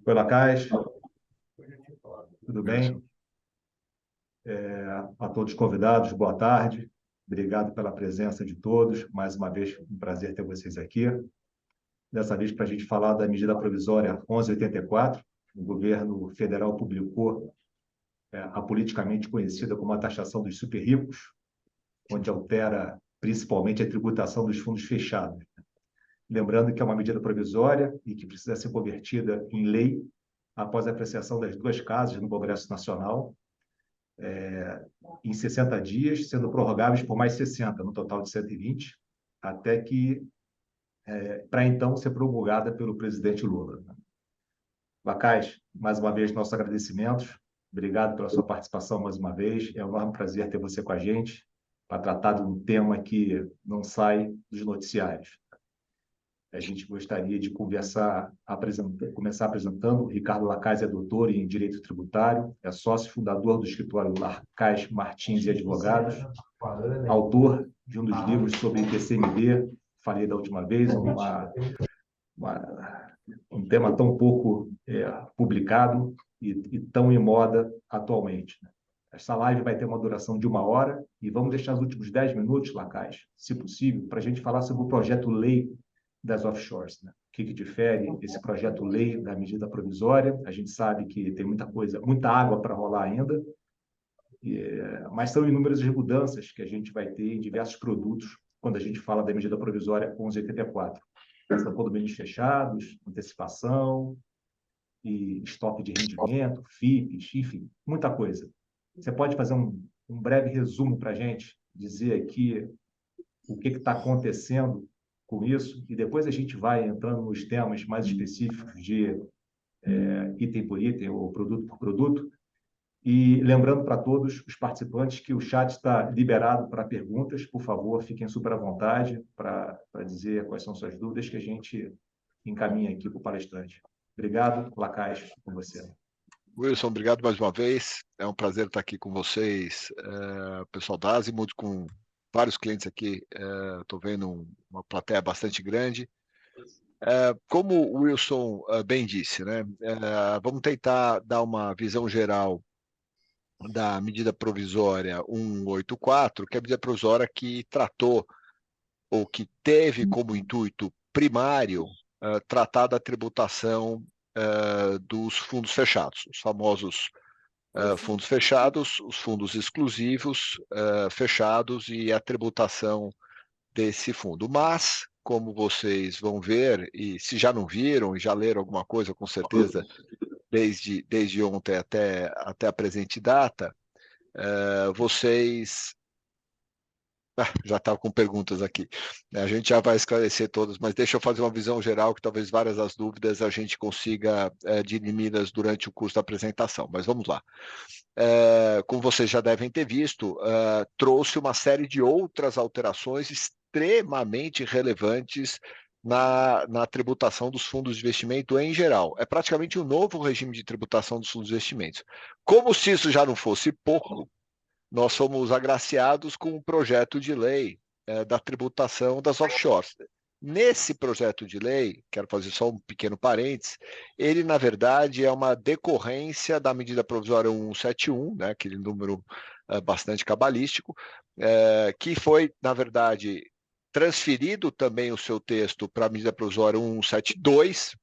Oi, Lacaz, tudo bem? A todos os convidados, boa tarde. Obrigado pela presença de todos. Mais uma vez, um prazer ter vocês aqui. Dessa vez, para a gente falar da medida provisória 1184, o governo federal publicou a politicamente conhecida como a taxação dos super ricos, onde altera principalmente a tributação dos fundos fechados. Lembrando que é uma medida provisória e que precisa ser convertida em lei após a apreciação das duas casas no Congresso Nacional, em 60 dias, sendo prorrogáveis por mais 60, no total de 120, até que, para então, ser promulgada pelo presidente Lula. Lacaz, mais uma vez, nossos agradecimentos. Obrigado pela sua participação mais uma vez. É um enorme prazer ter você com a gente para tratar de um tema que não sai dos noticiários. A gente gostaria de começar apresentando. O Ricardo Lacaz é doutor em Direito Tributário, é sócio fundador do escritório Lacaz Martins e Advogados, autor de um dos livros sobre TCMD, falei da última vez, um tema tão pouco publicado e tão em moda atualmente. Essa live vai ter uma duração de 1 hora e vamos deixar os últimos 10 minutos, Lacaz, se possível, para a gente falar sobre o projeto-lei das offshores. Né? O que difere esse projeto-lei da medida provisória? A gente sabe que tem muita coisa, muita água para rolar ainda, mas são inúmeras as mudanças que a gente vai ter em diversos produtos quando a gente fala da medida provisória 1184. São condomínios fechados, antecipação, e estoque de rendimento, FIPs, enfim, muita coisa. Você pode fazer um breve resumo para a gente, dizer aqui o que está acontecendo com isso, e depois a gente vai entrando nos temas mais específicos de item por item ou produto por produto. E lembrando para todos os participantes que o chat está liberado para perguntas. Por favor, fiquem super à vontade para dizer quais são suas dúvidas que a gente encaminha aqui para o palestrante. Obrigado, Lacaz, com você. Wilson, obrigado mais uma vez. É um prazer estar aqui com vocês, pessoal da Azimut, com vários clientes aqui. Estou vendo uma plateia bastante grande. Como o Wilson bem disse, né? Vamos tentar dar uma visão geral da medida provisória 184, que é a medida provisória que tratou ou que teve como intuito primário tratar da tributação dos fundos fechados, os famosos fundos fechados, os fundos exclusivos fechados e a tributação desse fundo. Mas, como vocês vão ver, e se já não viram e já leram alguma coisa, com certeza, desde ontem até a presente data, vocês... já estava com perguntas aqui. A gente já vai esclarecer todas, mas deixa eu fazer uma visão geral, que talvez várias das dúvidas a gente consiga dirimi-las durante o curso da apresentação. Mas vamos lá. Como vocês já devem ter visto, trouxe uma série de outras alterações extremamente relevantes na tributação dos fundos de investimento em geral. É praticamente um novo regime de tributação dos fundos de investimentos. Como se isso já não fosse pouco, nós fomos agraciados com um projeto de lei da tributação das offshores. Nesse projeto de lei, quero fazer só um pequeno parênteses, ele, na verdade, é uma decorrência da medida provisória 171, né, aquele número bastante cabalístico, que foi, na verdade, transferido também o seu texto para a medida provisória 172,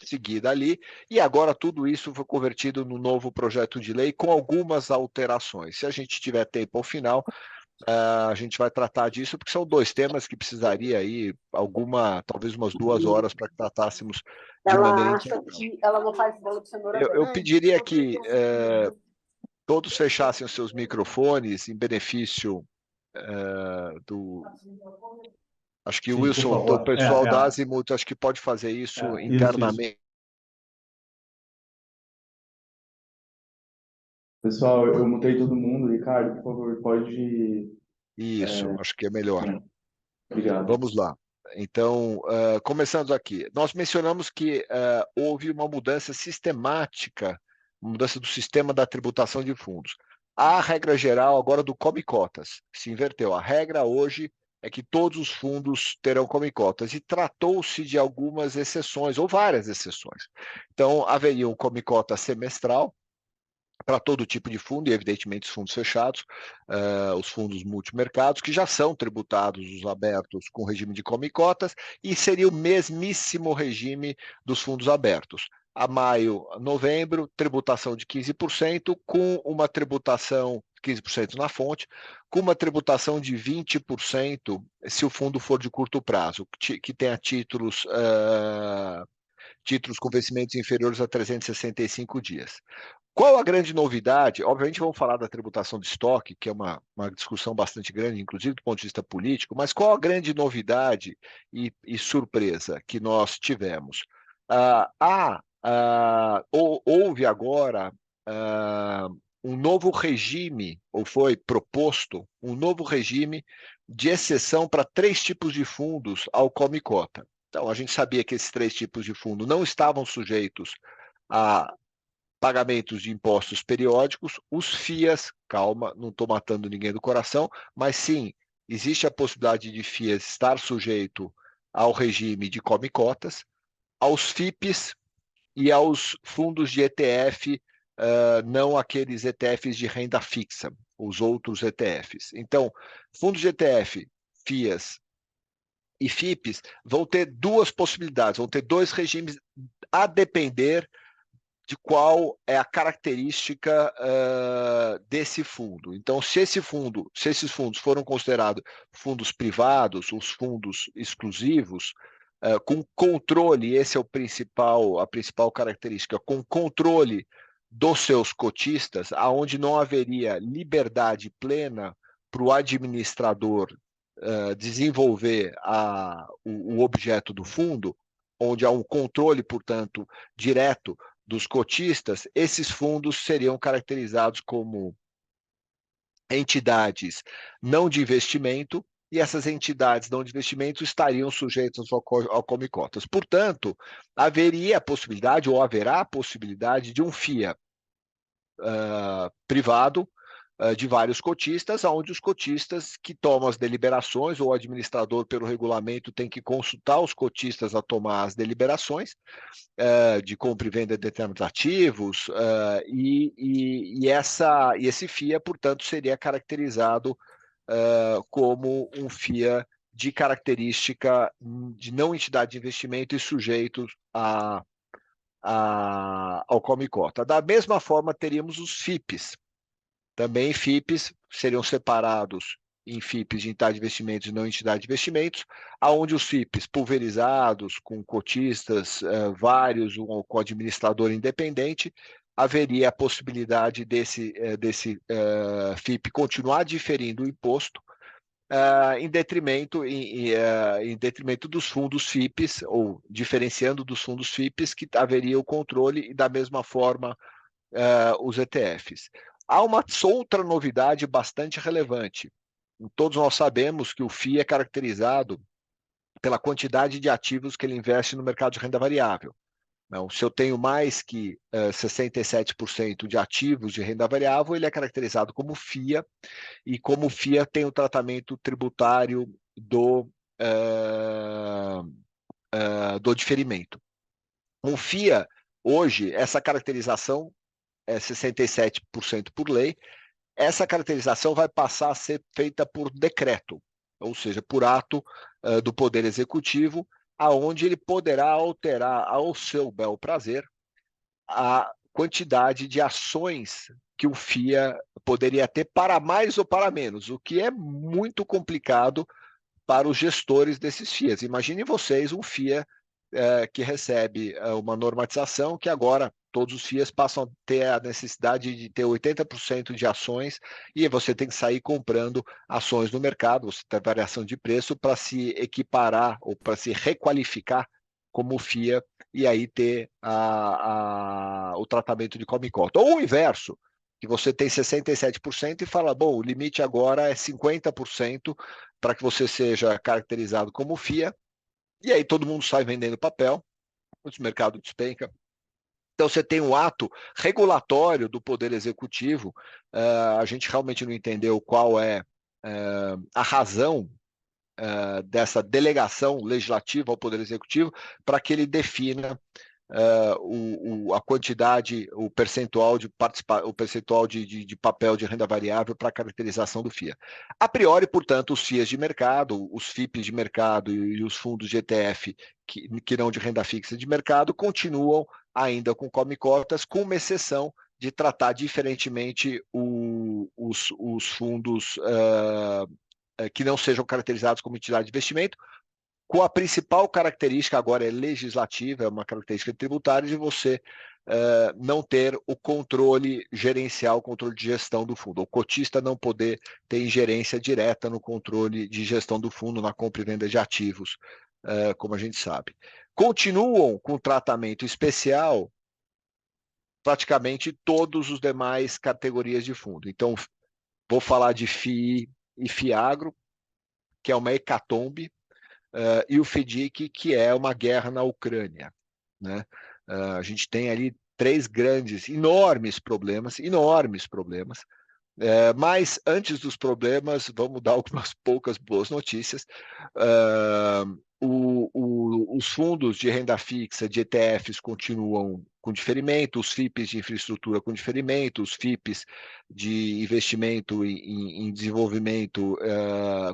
seguida ali, e agora tudo isso foi convertido no novo projeto de lei com algumas alterações. Se a gente tiver tempo ao final, a gente vai tratar disso, porque são dois temas que precisaria aí talvez umas 2 horas para que tratássemos de maneira integral. Ela não faz bolo de cenoura. Eu pediria que todos fechassem os seus microfones em benefício do... Acho que o Wilson, do pessoal da Azimut, acho que pode fazer isso internamente. Isso. Pessoal, eu mutei todo mundo. Ricardo, por favor, pode... Isso, acho que é melhor. Obrigado. Vamos lá. Então, começando aqui. Nós mencionamos que houve uma mudança sistemática, uma mudança do sistema da tributação de fundos. A regra geral agora do come cotas se inverteu. A regra hoje é que todos os fundos terão come-cotas, e tratou-se de algumas exceções, ou várias exceções. Então, haveria um come-cota semestral para todo tipo de fundo, e evidentemente os fundos fechados, os fundos multimercados, que já são tributados, os abertos, com regime de come-cotas, e seria o mesmíssimo regime dos fundos abertos. A maio, novembro, tributação de 15%, com uma tributação, 15% na fonte, com uma tributação de 20% se o fundo for de curto prazo, que tenha títulos com vencimentos inferiores a 365 dias. Qual a grande novidade? Obviamente vamos falar da tributação de estoque, que é uma discussão bastante grande, inclusive do ponto de vista político, mas qual a grande novidade e surpresa que nós tivemos? Houve agora um novo regime, ou foi proposto um novo regime de exceção para 3 tipos de fundos ao come-cota. Então, a gente sabia que esses 3 tipos de fundo não estavam sujeitos a pagamentos de impostos periódicos, os FIAs, calma, não estou matando ninguém do coração, mas sim, existe a possibilidade de FIAs estar sujeito ao regime de come-cotas, aos FIPs e aos fundos de ETF, não aqueles ETFs de renda fixa, os outros ETFs. Então, fundos de ETF, FIAs e FIPs vão ter 2 possibilidades, vão ter 2 regimes a depender de qual é a característica desse fundo. Então, se esses fundos foram considerados fundos privados, os fundos exclusivos, com controle, esse é a principal característica, com controle dos seus cotistas, aonde não haveria liberdade plena para o administrador desenvolver o objeto do fundo, onde há um controle, portanto, direto dos cotistas, esses fundos seriam caracterizados como entidades não de investimento, e essas entidades não de investimento estariam sujeitas ao come-cotas. Portanto, haveria a possibilidade, ou haverá a possibilidade, de um FIA privado de vários cotistas, onde os cotistas que tomam as deliberações, ou o administrador, pelo regulamento, tem que consultar os cotistas a tomar as deliberações de compra e venda de determinados ativos, e esse FIA, portanto, seria caracterizado como um FIA de característica de não entidade de investimento e sujeito ao come-cota. Da mesma forma, teríamos os FIPs. Também FIPs seriam separados em FIPs de entidade de investimentos e não entidade de investimentos, aonde os FIPs pulverizados, com cotistas vários, com administrador independente, haveria a possibilidade desse FIP continuar diferindo o imposto em detrimento dos fundos FIPs, ou diferenciando dos fundos FIPs, que haveria o controle, e da mesma forma os ETFs. Há uma outra novidade bastante relevante. Todos nós sabemos que o FII é caracterizado pela quantidade de ativos que ele investe no mercado de renda variável. Não, se eu tenho mais que 67% de ativos de renda variável, ele é caracterizado como FIA, e como FIA tem o tratamento tributário do diferimento. Um FIA, hoje, essa caracterização é 67% por lei. Essa caracterização vai passar a ser feita por decreto, ou seja, por ato do Poder Executivo, aonde ele poderá alterar ao seu bel prazer a quantidade de ações que o FIA poderia ter, para mais ou para menos, o que é muito complicado para os gestores desses FIAs. Imaginem vocês um FIA que recebe uma normatização que agora todos os FIAs passam a ter a necessidade de ter 80% de ações, e você tem que sair comprando ações no mercado, você tem variação de preço para se equiparar ou para se requalificar como FIA, e aí ter o tratamento de come-cota. Ou o inverso, que você tem 67% e fala, bom, o limite agora é 50% para que você seja caracterizado como FIA, e aí todo mundo sai vendendo papel, o mercado despenca. Então, você tem um ato regulatório do Poder Executivo, a gente realmente não entendeu qual é a razão dessa delegação legislativa ao Poder Executivo para que ele defina a quantidade, o percentual de papel de renda variável para a caracterização do FIA. A priori, portanto, os FIAs de mercado, os FIPs de mercado e os fundos de ETF que não de renda fixa de mercado continuam ainda com come-cotas, com uma exceção de tratar diferentemente os fundos que não sejam caracterizados como entidade de investimento, com a principal característica, agora é legislativa, é uma característica tributária, de você não ter o controle gerencial, o controle de gestão do fundo. O cotista não poder ter ingerência direta no controle de gestão do fundo, na compra e venda de ativos, como a gente sabe. Continuam com tratamento especial praticamente todos os demais categorias de fundo. Então, vou falar de FII e FIAGRO, que é uma hecatombe, e o FDIC, que é uma guerra na Ucrânia, né? A gente tem ali três grandes, enormes problemas, mas antes dos problemas, vamos dar algumas poucas boas notícias. Os fundos de renda fixa, de ETFs, continuam com diferimento, os FIPs de infraestrutura com diferimento, os FIPs de investimento em desenvolvimento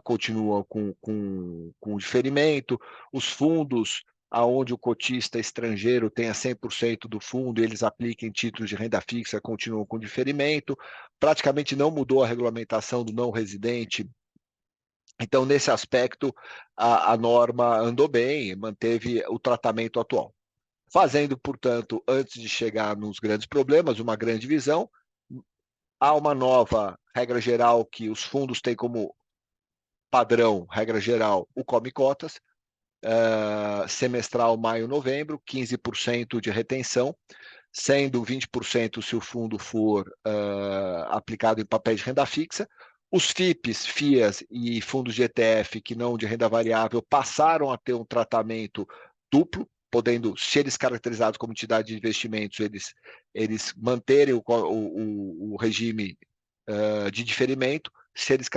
continuam com diferimento, os fundos aonde o cotista estrangeiro tenha 100% do fundo e eles apliquem títulos de renda fixa continuam com diferimento, praticamente não mudou a regulamentação do não residente. Então, nesse aspecto, a norma andou bem, manteve o tratamento atual. Fazendo, portanto, antes de chegar nos grandes problemas, uma grande visão, há uma nova regra geral que os fundos têm como padrão, regra geral, o come-cotas, semestral maio-novembro, 15% de retenção, sendo 20% se o fundo for aplicado em papéis de renda fixa. Os FIPs, FIAs e fundos de ETF que não de renda variável passaram a ter um tratamento duplo, podendo, se eles caracterizados como entidade de investimentos, eles manterem o regime de diferimento, se eles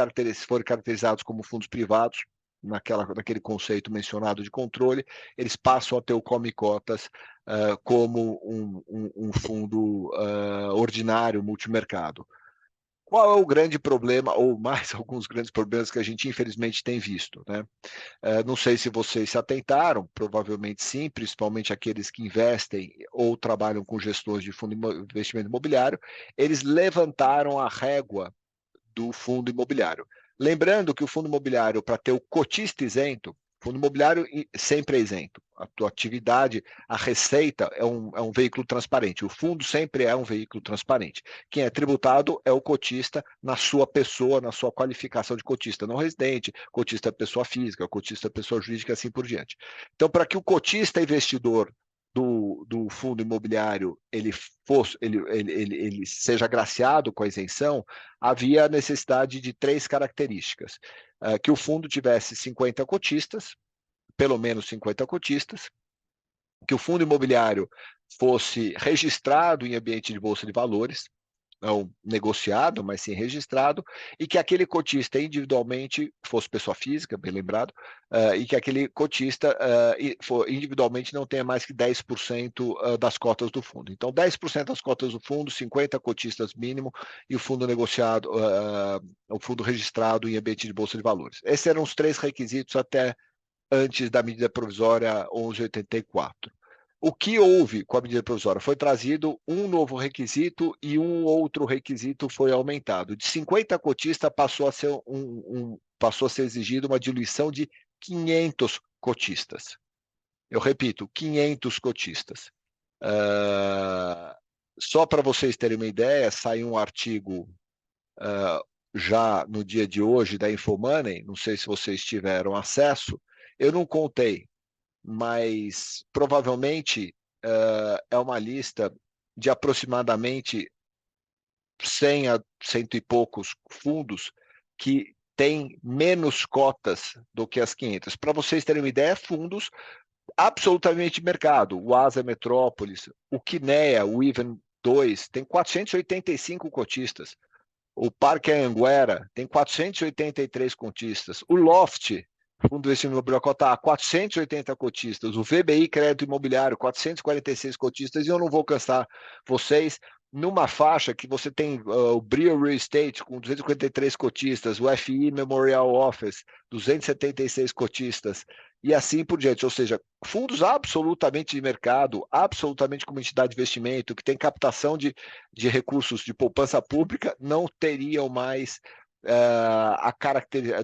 forem caracterizados como fundos privados, naquele conceito mencionado de controle, eles passam a ter o come-cotas como um fundo ordinário, multimercado. Qual é o grande problema, ou mais alguns grandes problemas que a gente infelizmente tem visto, né? Não sei se vocês se atentaram, provavelmente sim, principalmente aqueles que investem ou trabalham com gestores de fundo de investimento imobiliário, eles levantaram a régua do fundo imobiliário. Lembrando que o fundo imobiliário, para ter o cotista isento, o fundo imobiliário sempre é isento. A tua atividade, a receita é um veículo transparente. O fundo sempre é um veículo transparente. Quem é tributado é o cotista na sua pessoa, na sua qualificação de cotista não residente, cotista pessoa física, cotista pessoa jurídica, assim por diante. Então, para que o cotista investidor do fundo imobiliário ele seja agraciado com a isenção, havia a necessidade de três características. Que o fundo tivesse 50 cotistas, pelo menos 50 cotistas, que o fundo imobiliário fosse registrado em ambiente de bolsa de valores, não negociado, mas sim registrado, e que aquele cotista individualmente fosse pessoa física, bem lembrado, e que aquele cotista individualmente não tenha mais que 10% das cotas do fundo. Então, 10% das cotas do fundo, 50 cotistas mínimo, e o fundo negociado, o fundo registrado em ambiente de bolsa de valores. Esses eram os três requisitos até antes da medida provisória 1184. O que houve com a medida provisória? Foi trazido um novo requisito e um outro requisito foi aumentado. De 50 cotistas passou a ser exigido uma diluição de 500 cotistas. Eu repito, 500 cotistas. Só para vocês terem uma ideia, saiu um artigo já no dia de hoje da Infomoney, não sei se vocês tiveram acesso, eu não contei, mas provavelmente é uma lista de aproximadamente 100 a 100 e poucos fundos que têm menos cotas do que as 500. Para vocês terem uma ideia, fundos absolutamente mercado. O Asa Metrópolis, o Kinea, o Even 2, tem 485 cotistas. O Parque Anhanguera tem 483 cotistas. O Loft fundo de investimento imobiliário cota A, 480 cotistas, o VBI Crédito Imobiliário, 446 cotistas, e eu não vou cansar vocês, numa faixa que você tem o Brio Real Estate com 253 cotistas, o FI Memorial Office, 276 cotistas, e assim por diante. Ou seja, fundos absolutamente de mercado, absolutamente como entidade de investimento, que tem captação de recursos de poupança pública, não teriam mais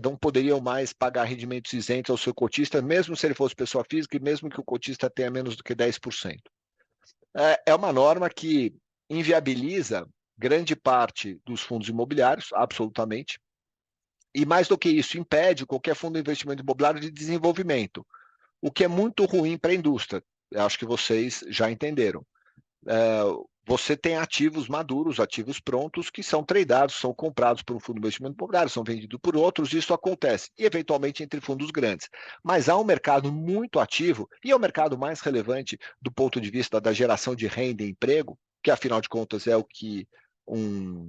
não poderiam mais pagar rendimentos isentos ao seu cotista, mesmo se ele fosse pessoa física e mesmo que o cotista tenha menos do que 10%. É uma norma que inviabiliza grande parte dos fundos imobiliários, absolutamente, e mais do que isso, impede qualquer fundo de investimento imobiliário de desenvolvimento, o que é muito ruim para a indústria. Eu acho que vocês já entenderam. Você tem ativos maduros, ativos prontos, que são tradeados, são comprados por um fundo de investimento imobiliário, são vendidos por outros, isso acontece, e eventualmente entre fundos grandes. Mas há um mercado muito ativo, e é o mercado mais relevante do ponto de vista da geração de renda e emprego, que afinal de contas é o que um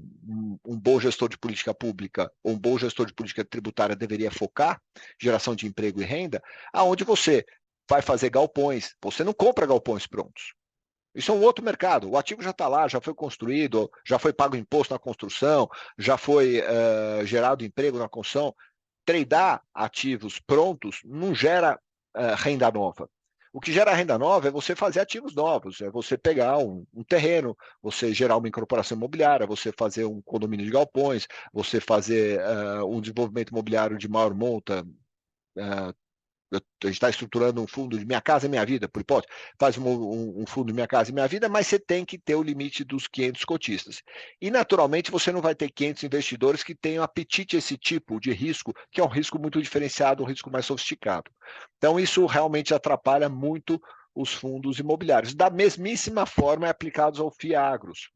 bom gestor de política pública, ou um bom gestor de política tributária deveria focar, geração de emprego e renda, aonde você vai fazer galpões, você não compra galpões prontos. Isso é um outro mercado. O ativo já está lá, já foi construído, já foi pago imposto na construção, já foi gerado emprego na construção. Tradear ativos prontos não gera renda nova. O que gera renda nova é você fazer ativos novos, é você pegar um terreno, você gerar uma incorporação imobiliária, você fazer um condomínio de galpões, você fazer um desenvolvimento imobiliário de maior monta, a gente está estruturando um fundo de Minha Casa Minha Vida, por hipótese, faz um fundo de Minha Casa Minha Vida, mas você tem que ter o limite dos 500 cotistas. E, naturalmente, você não vai ter 500 investidores que tenham apetite a esse tipo de risco, que é um risco muito diferenciado, um risco mais sofisticado. Então, isso realmente atrapalha muito os fundos imobiliários. Da mesmíssima forma, é aplicado aos FIAGROS,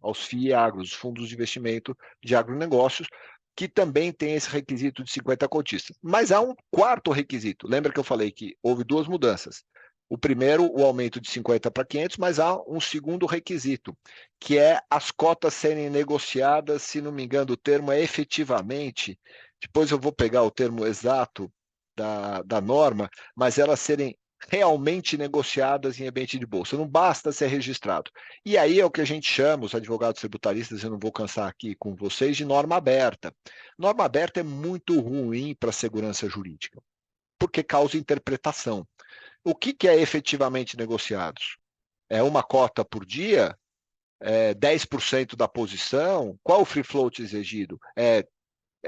os fundos de investimento de agronegócios, que também tem esse requisito de 50 cotistas. Mas há um quarto requisito. Lembra que eu falei que houve duas mudanças. O primeiro, o aumento de 50 para 500, mas há um segundo requisito, que é as cotas serem negociadas, se não me engano, o termo é efetivamente, depois eu vou pegar o termo exato da norma, mas elas serem realmente negociadas em ambiente de bolsa. Não basta ser registrado. E aí é o que a gente chama, os advogados tributaristas, eu não vou cansar aqui com vocês, de norma aberta. Norma aberta é muito ruim para a segurança jurídica, porque causa interpretação. O que é efetivamente negociado? É uma cota por dia? É 10% da posição? Qual o free float exigido? É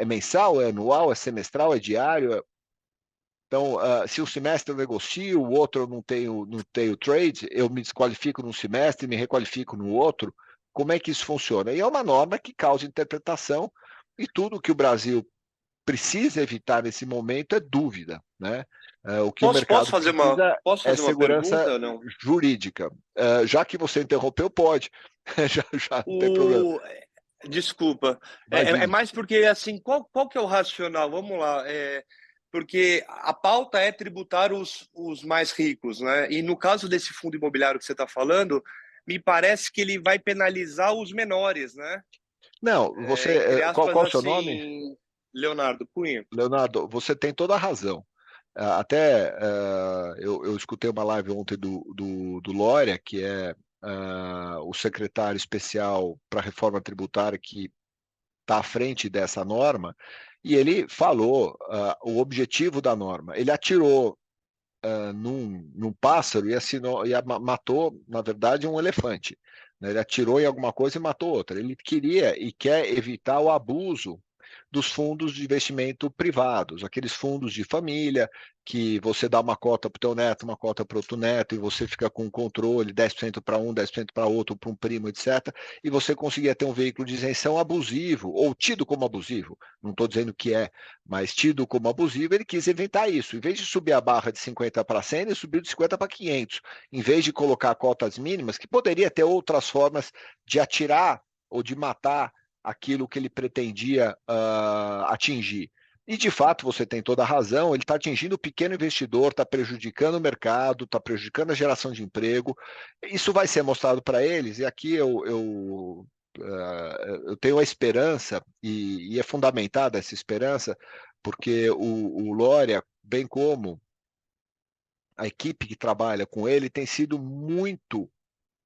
mensal? É anual? É semestral? É diário? Então, se um semestre eu negocio, o outro eu não tenho trade, eu me desqualifico num semestre, me requalifico no outro. Como é que isso funciona? E é uma norma que causa interpretação, e tudo que o Brasil precisa evitar nesse momento é dúvida, né? O que o mercado precisa é segurança pergunta, não? jurídica. Já que você interrompeu, pode. já não tem problema. Desculpa. É mais porque, assim, qual que é o racional? Vamos lá. Porque a pauta é tributar os mais ricos, né? E no caso desse fundo imobiliário que você está falando, me parece que ele vai penalizar os menores, né? Não, você. Qual o seu nome? Leonardo Cunha. Leonardo, você tem toda a razão. Até eu escutei uma live ontem do Lória, que é o secretário especial para a reforma tributária que está à frente dessa norma, e ele falou o objetivo da norma. Ele atirou num pássaro e matou, na verdade, um elefante. Né? Ele atirou em alguma coisa e matou outra. Ele queria e quer evitar o abuso dos fundos de investimento privados, aqueles fundos de família, que você dá uma cota para o teu neto, uma cota para outro neto, e você fica com o controle, 10% para um, 10% para outro, para um primo, etc. E você conseguia ter um veículo de isenção abusivo, ou tido como abusivo, não estou dizendo que é, mas tido como abusivo, ele quis evitar isso. Em vez de subir a barra de 50 para 100, ele subiu de 50 para 500. Em vez de colocar cotas mínimas, que poderia ter outras formas de atirar ou de matar aquilo que ele pretendia atingir. E, de fato, você tem toda a razão, ele está atingindo o pequeno investidor, está prejudicando o mercado, está prejudicando a geração de emprego. Isso vai ser mostrado para eles, e aqui eu tenho a esperança, e é fundamentada essa esperança, porque o Lória, bem como a equipe que trabalha com ele, tem sido muito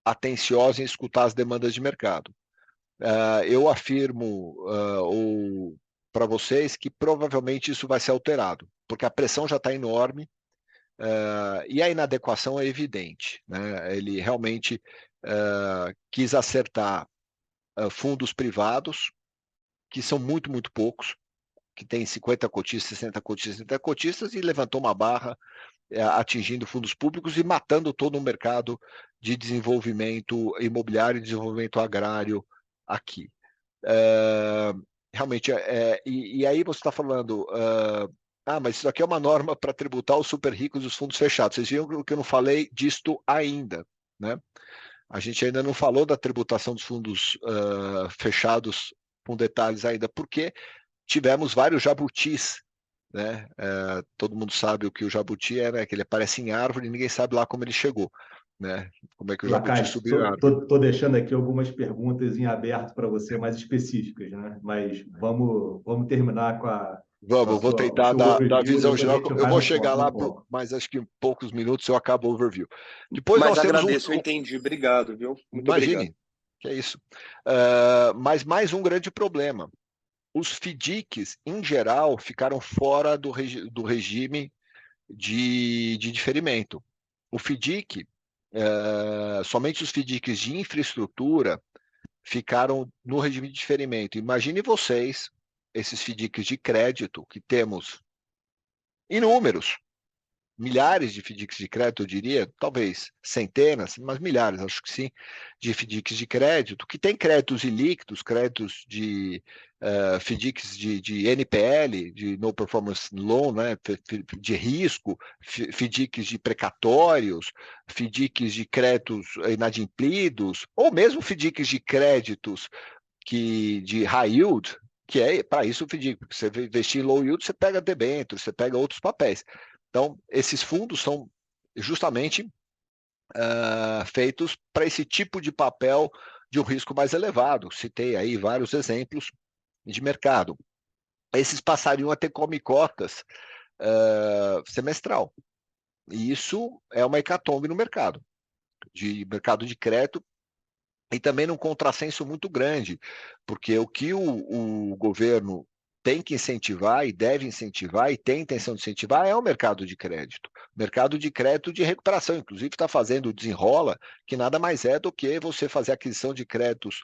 atenciosa em escutar as demandas de mercado. Eu afirmo para vocês que provavelmente isso vai ser alterado, porque a pressão já está enorme e a inadequação é evidente, né? Ele realmente quis acertar fundos privados, que são muito, muito poucos, que tem 50 cotistas, 60 cotistas, 70 cotistas, e levantou uma barra atingindo fundos públicos e matando todo o mercado de desenvolvimento imobiliário e desenvolvimento agrário aqui. Realmente, e aí você está falando, mas isso aqui é uma norma para tributar os super ricos e os fundos fechados. Vocês viram que eu não falei disto ainda, né? A gente ainda não falou da tributação dos fundos fechados com detalhes ainda, porque tivemos vários jabutis, né? Todo mundo sabe o que o jabuti é, né? Que ele aparece em árvore e ninguém sabe lá como ele chegou, né? Como é que o jabuti Lacaz, subiu em árvore. estou deixando aqui algumas perguntas em aberto para você, mais específicas, né? Mas vamos terminar com Vamos, vou o tentar seu dar a overview, visão depois a geral. gente Eu vai vou chegar lá, no foco. mas acho que em poucos minutos eu acabo o overview. Depois Mas nós temos agradeço, eu entendi. Obrigado, viu? Muito obrigado. Imagine, que é isso. Mas mais um grande problema. Os FDICs, em geral, ficaram fora do regime de diferimento. O FDIC, somente os FDICs de infraestrutura ficaram no regime de diferimento. Imagine vocês, esses FDICs de crédito, que temos inúmeros, milhares de FDICs de crédito, eu diria, talvez centenas, mas milhares, acho que sim, de FDICs de crédito, que tem créditos ilíquidos, créditos de FDICs de NPL, de No Performance Loan, né, de risco, FDICs de precatórios, FDICs de créditos inadimplidos, ou mesmo FDICs de créditos de high yield, que é para isso o FDIC, porque você investir em low yield, você pega debêntures, você pega outros papéis. Então, esses fundos são justamente feitos para esse tipo de papel de um risco mais elevado. Citei aí vários exemplos de mercado. Esses passariam a ter come-cotas semestral. E isso é uma hecatombe no mercado de crédito, e também num contrassenso muito grande, porque o que o governo tem que incentivar e deve incentivar e tem intenção de incentivar é o mercado de crédito. Mercado de crédito de recuperação, inclusive está fazendo o Desenrola, que nada mais é do que você fazer aquisição de créditos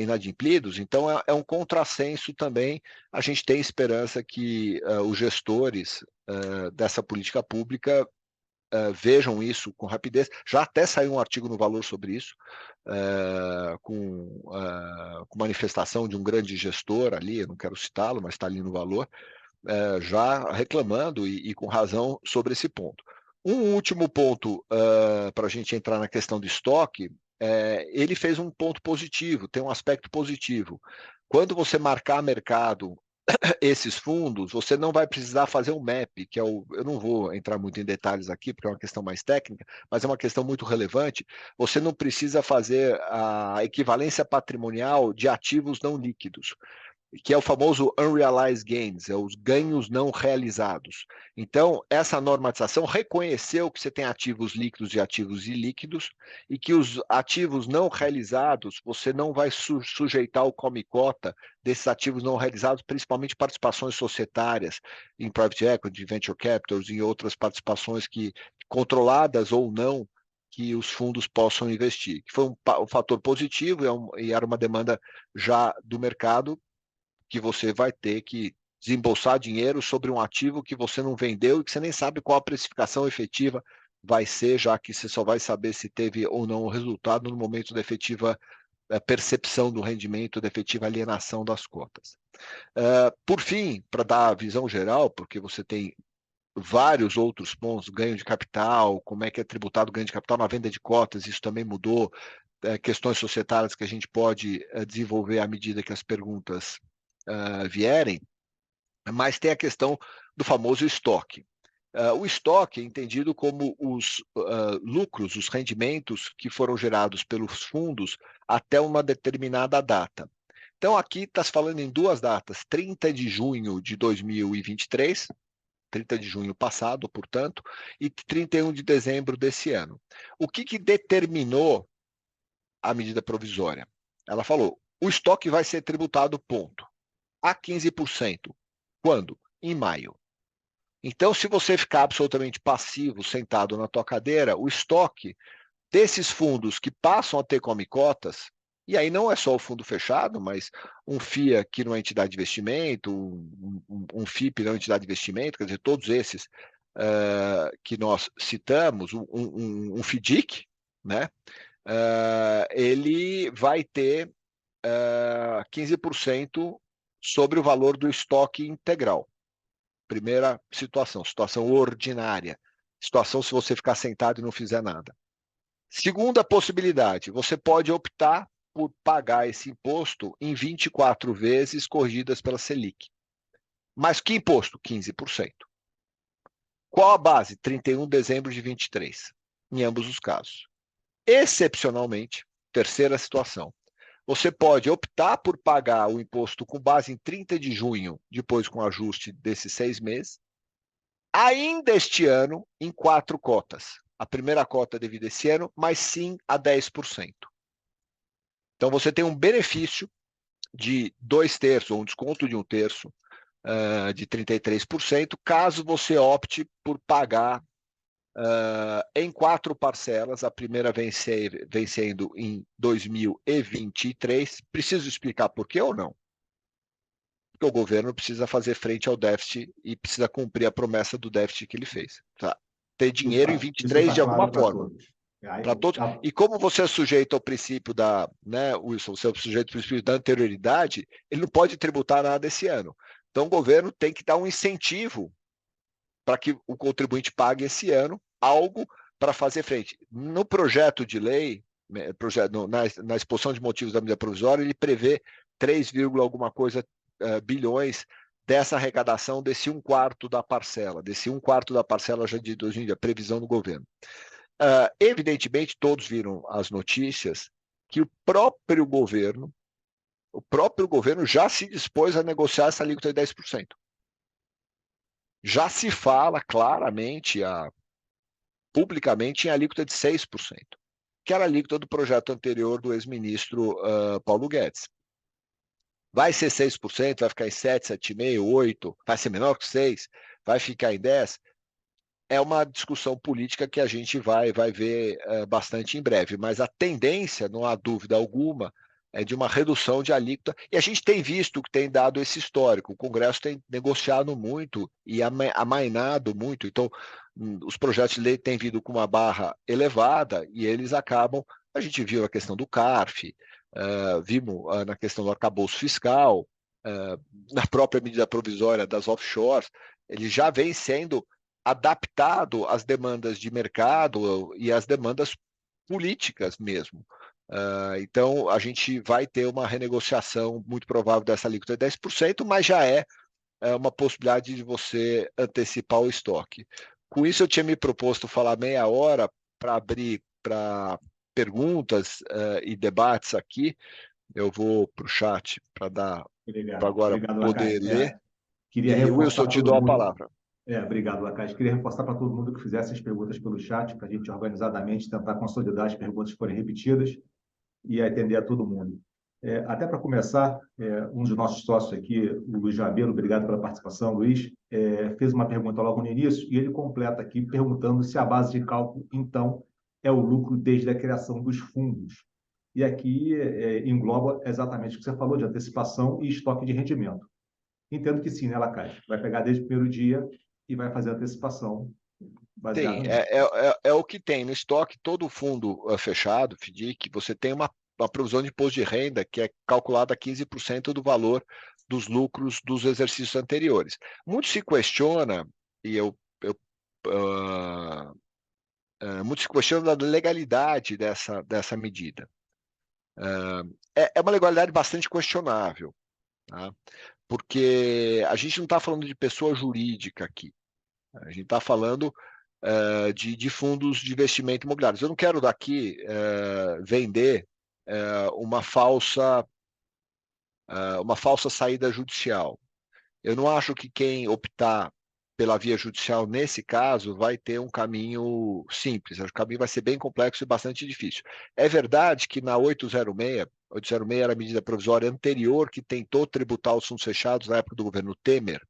inadimplidos. Então é um contrassenso também. A gente tem esperança que os gestores dessa política pública vejam isso com rapidez. Já até saiu um artigo no Valor sobre isso, com manifestação de um grande gestor ali, eu não quero citá-lo, mas está ali no Valor, já reclamando e com razão sobre esse ponto. Um último ponto para a gente entrar na questão do estoque, ele fez um ponto positivo, tem um aspecto positivo. Quando você marcar mercado esses fundos, você não vai precisar fazer um MAP, que eu não vou entrar muito em detalhes aqui, porque é uma questão mais técnica, mas é uma questão muito relevante. Você não precisa fazer a equivalência patrimonial de ativos não líquidos, que é o famoso unrealized gains, os ganhos não realizados. Então, essa normatização reconheceu que você tem ativos líquidos e ativos ilíquidos, e que os ativos não realizados, você não vai sujeitar o come-cota desses ativos não realizados, principalmente participações societárias em private equity, venture capitals e outras participações controladas ou não, que os fundos possam investir, que foi um fator positivo e era uma demanda já do mercado, que você vai ter que desembolsar dinheiro sobre um ativo que você não vendeu e que você nem sabe qual a precificação efetiva vai ser, já que você só vai saber se teve ou não o resultado no momento da efetiva percepção do rendimento, da efetiva alienação das cotas. Por fim, para dar a visão geral, porque você tem vários outros pontos, ganho de capital, como é que é tributado o ganho de capital na venda de cotas, isso também mudou, questões societárias que a gente pode desenvolver à medida que as perguntas vierem, mas tem a questão do famoso estoque. O estoque é entendido como os lucros, os rendimentos que foram gerados pelos fundos até uma determinada data. Então, aqui está se falando em duas datas, 30 de junho de 2023 30 de junho passado, portanto, e 31 de dezembro desse ano. O que determinou a medida provisória? Ela falou, o estoque vai ser tributado, ponto, a 15%. Quando? Em maio. Então, se você ficar absolutamente passivo, sentado na tua cadeira, o estoque desses fundos que passam a ter come cotas, e aí não é só o fundo fechado, mas um FIA que não é entidade de investimento, um FIP não é entidade de investimento, quer dizer, todos esses que nós citamos, um FDIC, né? Ele vai ter 15% sobre o valor do estoque integral. Primeira situação ordinária. Situação se você ficar sentado e não fizer nada. Segunda possibilidade, você pode optar por pagar esse imposto em 24 vezes corrigidas pela Selic. Mas que imposto? 15%. Qual a base? 31 de dezembro de 23, em ambos os casos. Excepcionalmente, terceira situação, você pode optar por pagar o imposto com base em 30 de junho, depois com ajuste desses 6 meses, ainda este ano, em 4 cotas. A primeira cota devida esse ano, mas sim a 10%. Então, você tem um benefício de 2/3, ou um desconto de 1/3, de 33%, caso você opte por pagar em 4 parcelas, a primeira vencendo em 2023. Preciso explicar por quê ou não? Porque o governo precisa fazer frente ao déficit e precisa cumprir a promessa do déficit que ele fez. Tá? Ter dinheiro em 23 de alguma forma. Para todos. E como você é sujeito ao princípio da, né, Wilson, você é sujeito ao princípio da anterioridade, ele não pode tributar nada esse ano. Então o governo tem que dar um incentivo para que o contribuinte pague esse ano algo para fazer frente. No projeto de lei, na exposição de motivos da medida provisória, ele prevê 3, alguma coisa bilhões dessa arrecadação desse 1/4 da parcela, já de 2020, a previsão do governo. Evidentemente, todos viram as notícias que o próprio governo já se dispôs a negociar essa alíquota de 10%. Já se fala claramente, publicamente, em alíquota de 6%, que era a alíquota do projeto anterior do ex-ministro Paulo Guedes. Vai ser 6%, vai ficar em 7, 7,5%, 8%, vai ser menor que 6%, vai ficar em 10%. É uma discussão política que a gente vai ver bastante em breve, mas a tendência, não há dúvida alguma, é de uma redução de alíquota, e a gente tem visto que tem dado esse histórico, o Congresso tem negociado muito e amainado muito, então os projetos de lei têm vindo com uma barra elevada e eles acabam, a gente viu a questão do CARF, vimos na questão do arcabouço fiscal, na própria medida provisória das offshores, ele já vem sendo adaptado às demandas de mercado e às demandas políticas mesmo. Então, a gente vai ter uma renegociação muito provável dessa alíquota de 10%, mas já é uma possibilidade de você antecipar o estoque. Com isso, eu tinha me proposto falar meia hora para abrir para perguntas e debates aqui. Eu vou para o chat para dar para agora poder ler. E Wilson, eu te dou a palavra. Obrigado, Lacaz. Queria reforçar para todo mundo que fizesse as perguntas pelo chat, para a gente organizadamente tentar consolidar as perguntas que forem repetidas e atender a todo mundo. Até para começar, um dos nossos sócios aqui, o Luiz Rabelo, obrigado pela participação, Luiz, fez uma pergunta logo no início e ele completa aqui perguntando se a base de cálculo, então, é o lucro desde a criação dos fundos. E aqui engloba exatamente o que você falou de antecipação e estoque de rendimento. Entendo que sim, né, Lacaz? Vai pegar desde o primeiro dia e vai fazer a antecipação baseada nisso. É o que tem no estoque, todo fundo fechado, FDIC, você tem uma provisão de imposto de renda que é calculada a 15% do valor dos lucros dos exercícios anteriores. Muito se questiona, e muito se questiona da legalidade dessa medida. É uma legalidade bastante questionável, tá? Porque a gente não está falando de pessoa jurídica aqui. A gente está falando de fundos de investimento imobiliários. Eu não quero daqui vender uma falsa saída judicial. Eu não acho que quem optar pela via judicial, nesse caso, vai ter um caminho simples. O caminho vai ser bem complexo e bastante difícil. É verdade que na 806 era a medida provisória anterior que tentou tributar os fundos fechados na época do governo Temer.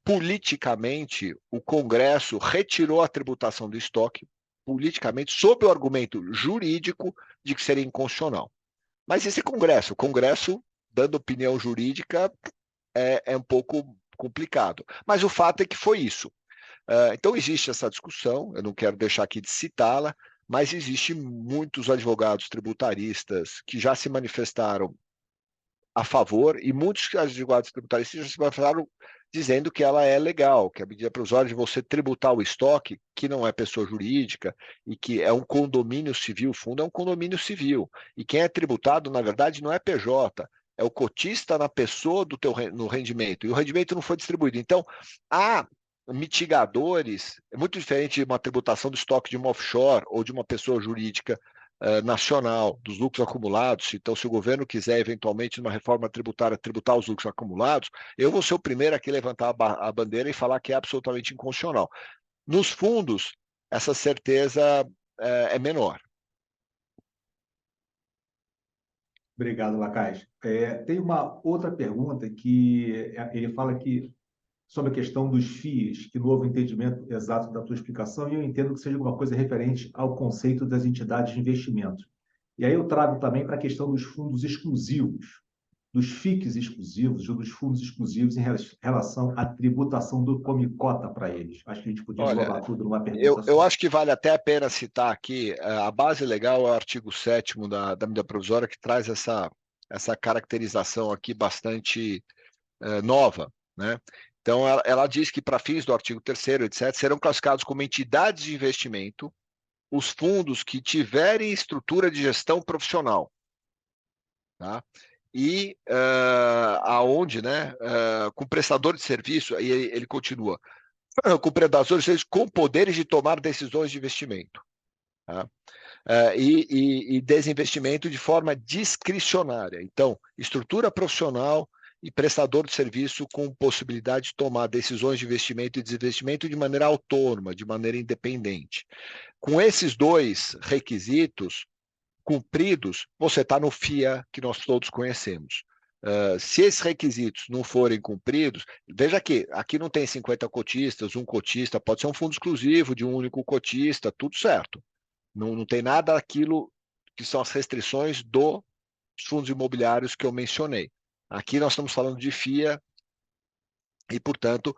Politicamente, o Congresso retirou a tributação do estoque, politicamente, sob o argumento jurídico de que seria inconstitucional. Mas esse Congresso, o Congresso, dando opinião jurídica, é um pouco complicado. Mas o fato é que foi isso. Então, existe essa discussão, eu não quero deixar aqui de citá-la, mas existe muitos advogados tributaristas que já se manifestaram a favor, e muitos advogados tributaristas já se manifestaram dizendo que ela é legal, que a medida provisória de você tributar o estoque, que não é pessoa jurídica, e que é um condomínio civil, o fundo é um condomínio civil, e quem é tributado, na verdade, não é PJ, é o cotista na pessoa no rendimento, e o rendimento não foi distribuído. Então, há mitigadores, é muito diferente de uma tributação do estoque de uma offshore ou de uma pessoa jurídica nacional, dos lucros acumulados. Então, se o governo quiser, eventualmente, numa reforma tributária, tributar os lucros acumulados, eu vou ser o primeiro aqui a levantar a bandeira e falar que é absolutamente inconstitucional. Nos fundos, essa certeza é menor. Obrigado, Lacaz. Tem uma outra pergunta que ele fala que sobre a questão dos FIIs, que novo entendimento exato da tua explicação, e eu entendo que seja alguma coisa referente ao conceito das entidades de investimento. E aí eu trago também para a questão dos fundos exclusivos, dos FIIs exclusivos ou dos fundos exclusivos em relação à tributação do Comicota para eles. Acho que a gente podia englobar tudo numa pergunta eu só. acho que vale até a pena citar aqui, a base legal é o artigo 7º da medida provisória, que traz essa caracterização aqui bastante nova, né? Então, ela diz que, para fins do artigo 3º, etc., serão classificados como entidades de investimento os fundos que tiverem estrutura de gestão profissional, tá? E aonde, né, com prestador de serviço, e ele continua, com prestador de serviço com poderes de tomar decisões de investimento, tá? E desinvestimento de forma discricionária. Então, estrutura profissional e prestador de serviço com possibilidade de tomar decisões de investimento e desinvestimento de maneira autônoma, de maneira independente. Com esses dois requisitos cumpridos, você está no FIA que nós todos conhecemos. Se esses requisitos não forem cumpridos, veja que aqui não tem 50 cotistas, um cotista, pode ser um fundo exclusivo de um único cotista, tudo certo. Não tem nada daquilo que são as restrições dos fundos imobiliários que eu mencionei. Aqui nós estamos falando de FIA e, portanto,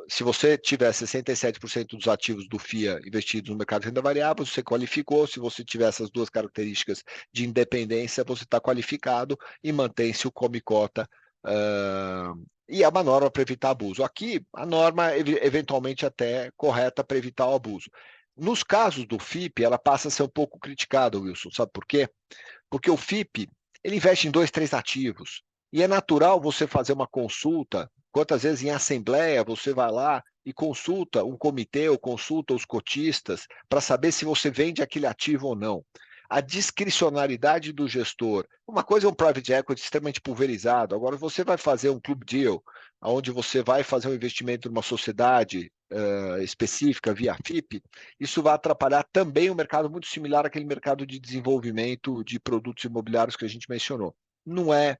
se você tiver 67% dos ativos do FIA investidos no mercado de renda variável, você qualificou. Se você tiver essas duas características de independência, você está qualificado e mantém-se o Comicota. E é uma norma para evitar abuso. Aqui, a norma eventualmente até correta para evitar o abuso. Nos casos do FIP, ela passa a ser um pouco criticada, Wilson. Sabe por quê? Porque o FIP, ele investe em 2, 3 ativos. E é natural você fazer uma consulta. Quantas vezes em assembleia você vai lá e consulta um comitê ou consulta os cotistas para saber se você vende aquele ativo ou não. A discricionariedade do gestor. Uma coisa é um private equity extremamente pulverizado. Agora, você vai fazer um club deal, onde você vai fazer um investimento numa sociedade específica via FIP, isso vai atrapalhar também um mercado muito similar àquele mercado de desenvolvimento de produtos imobiliários que a gente mencionou. Não é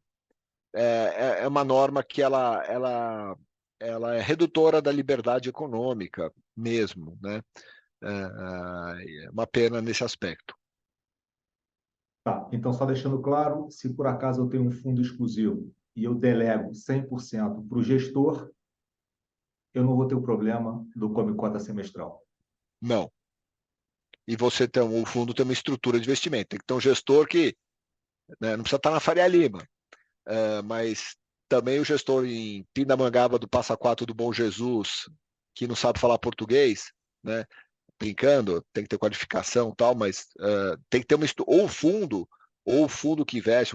uma norma que ela é redutora da liberdade econômica mesmo, né? É uma pena nesse aspecto. Tá, então só deixando claro, se por acaso eu tenho um fundo exclusivo e eu delego 100% para o gestor, eu não vou ter o problema do Comicota semestral. Não. E o fundo tem uma estrutura de investimento. Tem que ter um gestor que, né, não precisa estar na Faria Lima, mas também o gestor em Pindamonhangaba do Passa Quatro do Bom Jesus, que não sabe falar português, né, brincando, tem que ter qualificação e tal, mas tem que ter ou o fundo que investe,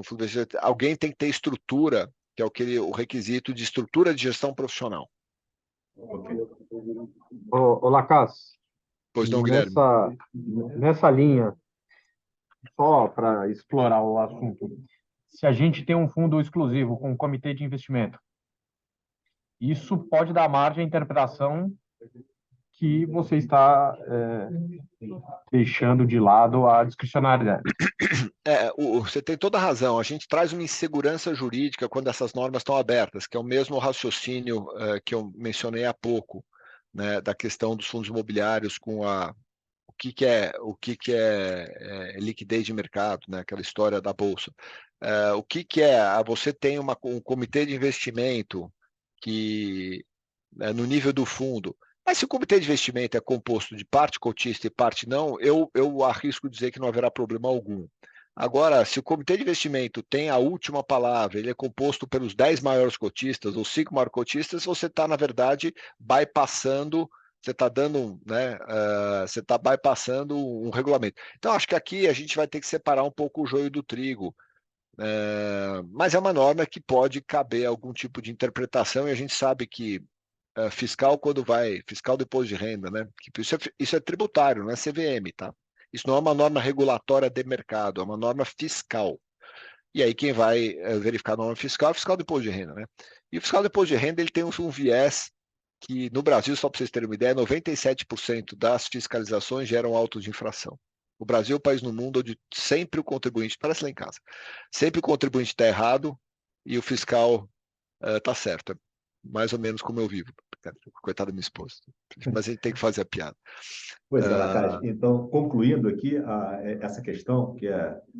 alguém tem que ter estrutura, que é o requisito de estrutura de gestão profissional. Ô, Lacaz, Pois não, Guilherme? nessa linha, só para explorar o assunto, se a gente tem um fundo exclusivo com um comitê de investimento, isso pode dar margem à interpretação que você está deixando de lado a discricionariedade. Você tem toda a razão. A gente traz uma insegurança jurídica quando essas normas estão abertas, que é o mesmo raciocínio que eu mencionei há pouco, né, da questão dos fundos imobiliários com o que é liquidez de mercado, né, aquela história da bolsa. O que é? Você tem um comitê de investimento que no nível do fundo. Mas se o comitê de investimento é composto de parte cotista e parte não, eu arrisco dizer que não haverá problema algum. Agora, se o comitê de investimento tem a última palavra, ele é composto pelos 10 maiores cotistas ou 5 maiores cotistas, você está, na verdade, bypassando, você está dando, né, você está bypassando um regulamento. Então, acho que aqui a gente vai ter que separar um pouco o joio do trigo. Mas é uma norma que pode caber algum tipo de interpretação, e a gente sabe que fiscal fiscal do imposto de renda, né? Isso é tributário, não é CVM, tá? Isso não é uma norma regulatória de mercado, é uma norma fiscal. E aí quem vai verificar a norma fiscal é o fiscal do imposto de renda, né? E o fiscal do imposto de renda ele tem um viés que no Brasil, só para vocês terem uma ideia, 97% das fiscalizações geram autos de infração. O Brasil é o país no mundo onde sempre o contribuinte, parece lá em casa, sempre o contribuinte está errado e o fiscal está certo. É mais ou menos como eu vivo. Coitada da minha esposa. Mas a gente tem que fazer a piada. Pois é, Lacage. Então, concluindo aqui essa questão, que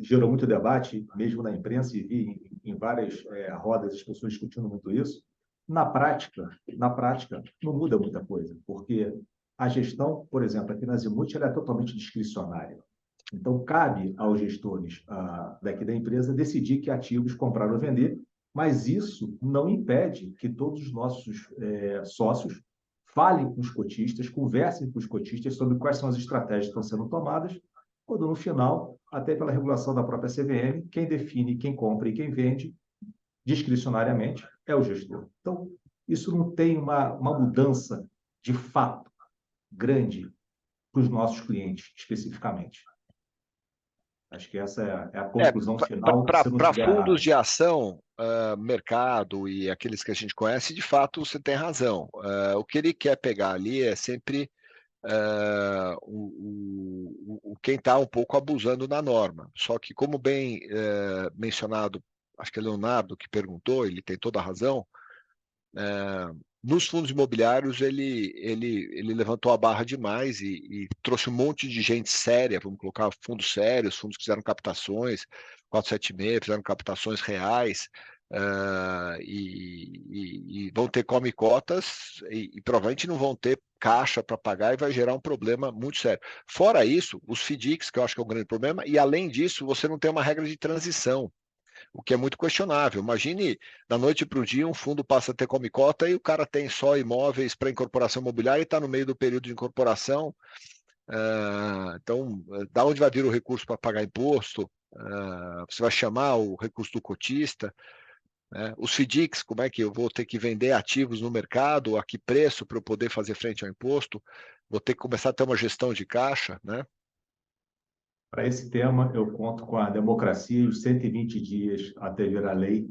gerou muito debate, mesmo na imprensa, e vi em várias rodas as pessoas discutindo muito isso. Na prática, não muda muita coisa, porque a gestão, por exemplo, aqui na Azimut, ela é totalmente discricionária. Então, cabe aos gestores daqui da empresa decidir que ativos comprar ou vender, mas isso não impede que todos os nossos sócios falem com os cotistas, conversem com os cotistas sobre quais são as estratégias que estão sendo tomadas, quando no final, até pela regulação da própria CVM, quem define quem compra e quem vende, discricionariamente, é o gestor. Então, isso não tem uma mudança de fato grande para os nossos clientes, especificamente. Acho que essa é a conclusão final. Para fundos de ação, mercado e aqueles que a gente conhece, de fato, você tem razão. O que ele quer pegar ali é sempre quem está um pouco abusando da norma. Só que, como bem mencionado, acho que é Leonardo que perguntou, ele tem toda a razão, nos fundos imobiliários ele levantou a barra demais e trouxe um monte de gente séria, vamos colocar fundos sérios, fundos que fizeram captações, 476, fizeram captações reais, e vão ter come-cotas e provavelmente não vão ter caixa para pagar e vai gerar um problema muito sério. Fora isso, os FDICs, que eu acho que é um grande problema, e além disso, você não tem uma regra de transição, o que é muito questionável. Imagine, da noite para o dia, um fundo passa a ter come cota e o cara tem só imóveis para incorporação imobiliária e está no meio do período de incorporação. Então, da onde vai vir o recurso para pagar imposto? Você vai chamar o recurso do cotista? Os FDICs, como é que eu vou ter que vender ativos no mercado? A que preço para eu poder fazer frente ao imposto? Vou ter que começar a ter uma gestão de caixa, né? Para esse tema, eu conto com a democracia e os 120 dias até vir a lei,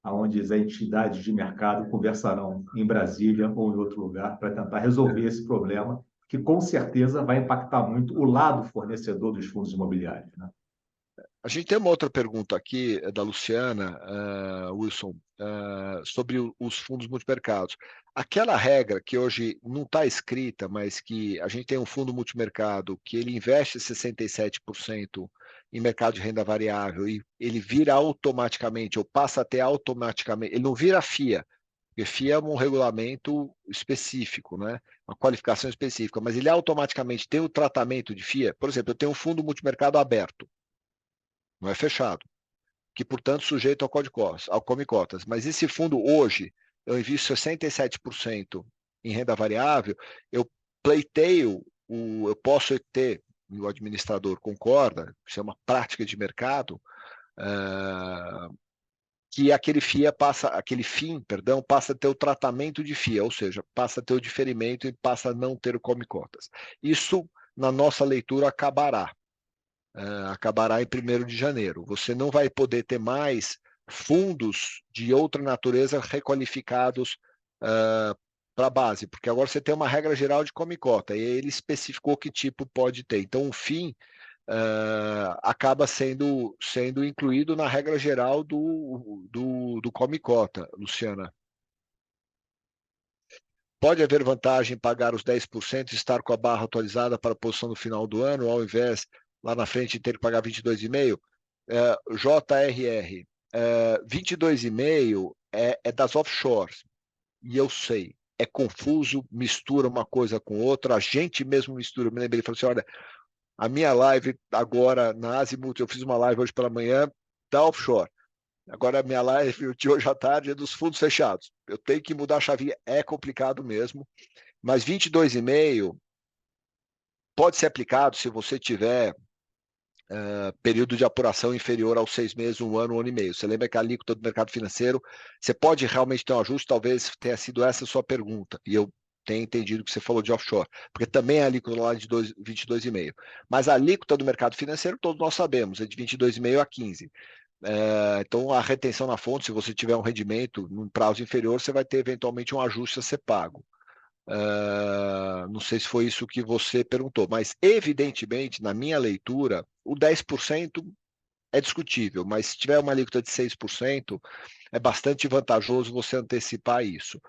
onde as entidades de mercado conversarão em Brasília ou em outro lugar para tentar resolver esse problema, que com certeza vai impactar muito o lado fornecedor dos fundos imobiliários, né? A gente tem uma outra pergunta aqui da Luciana, Wilson, sobre os fundos multimercados. Aquela regra que hoje não está escrita, mas que a gente tem um fundo multimercado que ele investe 67% em mercado de renda variável e ele vira automaticamente, ou passa a ter automaticamente, ele não vira FIA, porque FIA é um regulamento específico, né? Uma qualificação específica, mas ele automaticamente tem o tratamento de FIA. Por exemplo, eu tenho um fundo multimercado aberto, não é fechado, que, portanto, sujeito ao come-cotas. Mas esse fundo, hoje, eu invisto 67% em renda variável, eu pleiteio, eu posso ter, o administrador concorda, isso é uma prática de mercado, que aquele FIA passa a ter o tratamento de FIA, ou seja, passa a ter o diferimento e passa a não ter o come-cotas. Isso, na nossa leitura, acabará em 1º de janeiro. Você não vai poder ter mais fundos de outra natureza requalificados para a base, porque agora você tem uma regra geral de come-cota, e ele especificou que tipo pode ter. Então, o FIM acaba sendo incluído na regra geral do come-cota, Luciana. Pode haver vantagem em pagar os 10% e estar com a barra atualizada para a posição no final do ano, ao invés, lá na frente, ter que pagar 22,5%? JRR, 22,5% é das offshores, e eu sei, é confuso, mistura uma coisa com outra, a gente mesmo mistura. Eu me lembrei, falei assim, olha, a minha live agora na Azimuth, eu fiz uma live hoje pela manhã da offshore. Agora a minha live de hoje à tarde é dos fundos fechados. Eu tenho que mudar a chavinha, é complicado mesmo, mas 22,5 pode ser aplicado se você tiver período de apuração inferior aos 6 meses, 1 ano, 1 ano e meio. Você lembra que a alíquota do mercado financeiro, você pode realmente ter um ajuste, talvez tenha sido essa a sua pergunta, e eu tenho entendido que você falou de offshore, porque também é a alíquota lá de 22,5. Mas a alíquota do mercado financeiro, todos nós sabemos, é de 22,5 a 15. Então, a retenção na fonte, se você tiver um rendimento num prazo inferior, você vai ter eventualmente um ajuste a ser pago. Não sei se foi isso que você perguntou, mas evidentemente, na minha leitura, o 10% é discutível, mas se tiver uma alíquota de 6%, é bastante vantajoso você antecipar isso.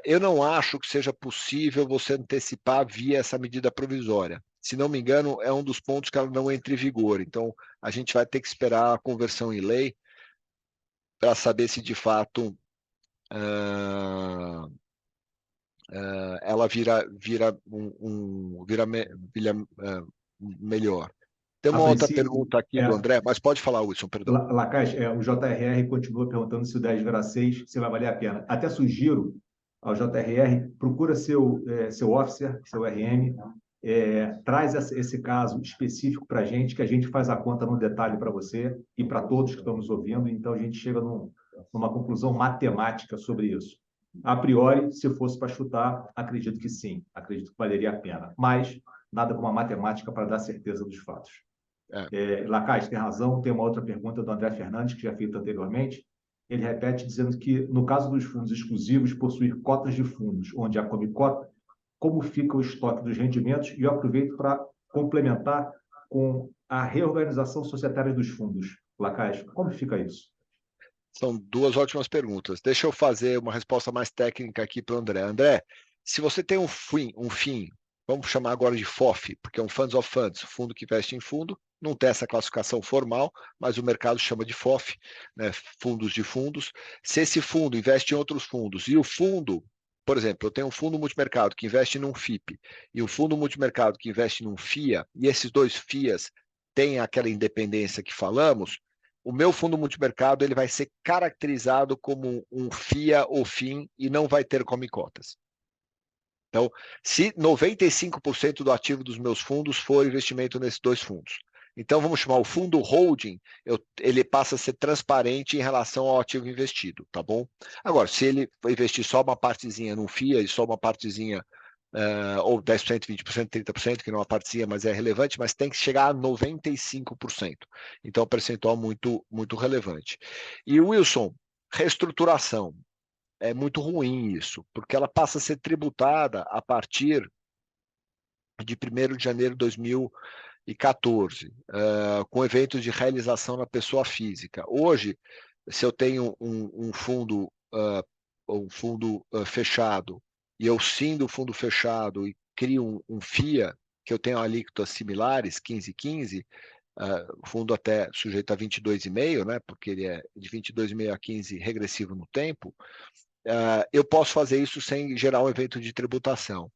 Eu não acho que seja possível você antecipar via essa medida provisória. Se não me engano, é um dos pontos que ela não entra em vigor. Então, a gente vai ter que esperar a conversão em lei para saber se de fato ela vira melhor. Tem uma outra pergunta aqui do André, mas pode falar, Wilson, perdão. Lacage, o JRR continua perguntando se o 10,6 se vai valer a pena. Até sugiro ao JRR, procura seu officer, seu RM, traz esse caso específico para a gente, que a gente faz a conta no detalhe para você e para todos que estão nos ouvindo, então a gente chega numa conclusão matemática sobre isso. A priori, se fosse para chutar, acredito que sim, acredito que valeria a pena, mas nada como a matemática para dar certeza dos fatos. Lacage tem razão, tem uma outra pergunta do André Fernandes, que já feita anteriormente. Ele repete dizendo que, no caso dos fundos exclusivos, possuir cotas de fundos, onde há come-cota, como fica o estoque dos rendimentos? E eu aproveito para complementar com a reorganização societária dos fundos. Lacage, como fica isso? São duas ótimas perguntas. Deixa eu fazer uma resposta mais técnica aqui para o André. André, se você tem um FIM, vamos chamar agora de FOF, porque é um Funds of Funds, fundo que investe em fundo, não tem essa classificação formal, mas o mercado chama de FOF, né, fundos de fundos. Se esse fundo investe em outros fundos e o fundo, por exemplo, eu tenho um fundo multimercado que investe num FIP e um fundo multimercado que investe num FIA, e esses dois FIAs têm aquela independência que falamos, o meu fundo multimercado ele vai ser caracterizado como um FIA ou FIM e não vai ter come-cotas. Então, se 95% do ativo dos meus fundos for investimento nesses dois fundos, então vamos chamar o fundo holding, ele passa a ser transparente em relação ao ativo investido, tá bom? Agora, se ele investir só uma partezinha num FIA e só uma partezinha, ou 10%, 20%, 30%, que não é uma partezinha, mas é relevante, mas tem que chegar a 95%. Então, é um percentual muito, muito relevante. E, Wilson, reestruturação. É muito ruim isso, porque ela passa a ser tributada a partir de 1º de janeiro de 2014, com eventos de realização na pessoa física. Hoje, se eu tenho um fundo fechado e eu cindo o fundo fechado e crio um FIA, que eu tenho alíquotas similares, 15,15, o fundo até sujeito a 22,5, né, porque ele é de 22,5 a 15 regressivo no tempo, eu posso fazer isso sem gerar um evento de tributação.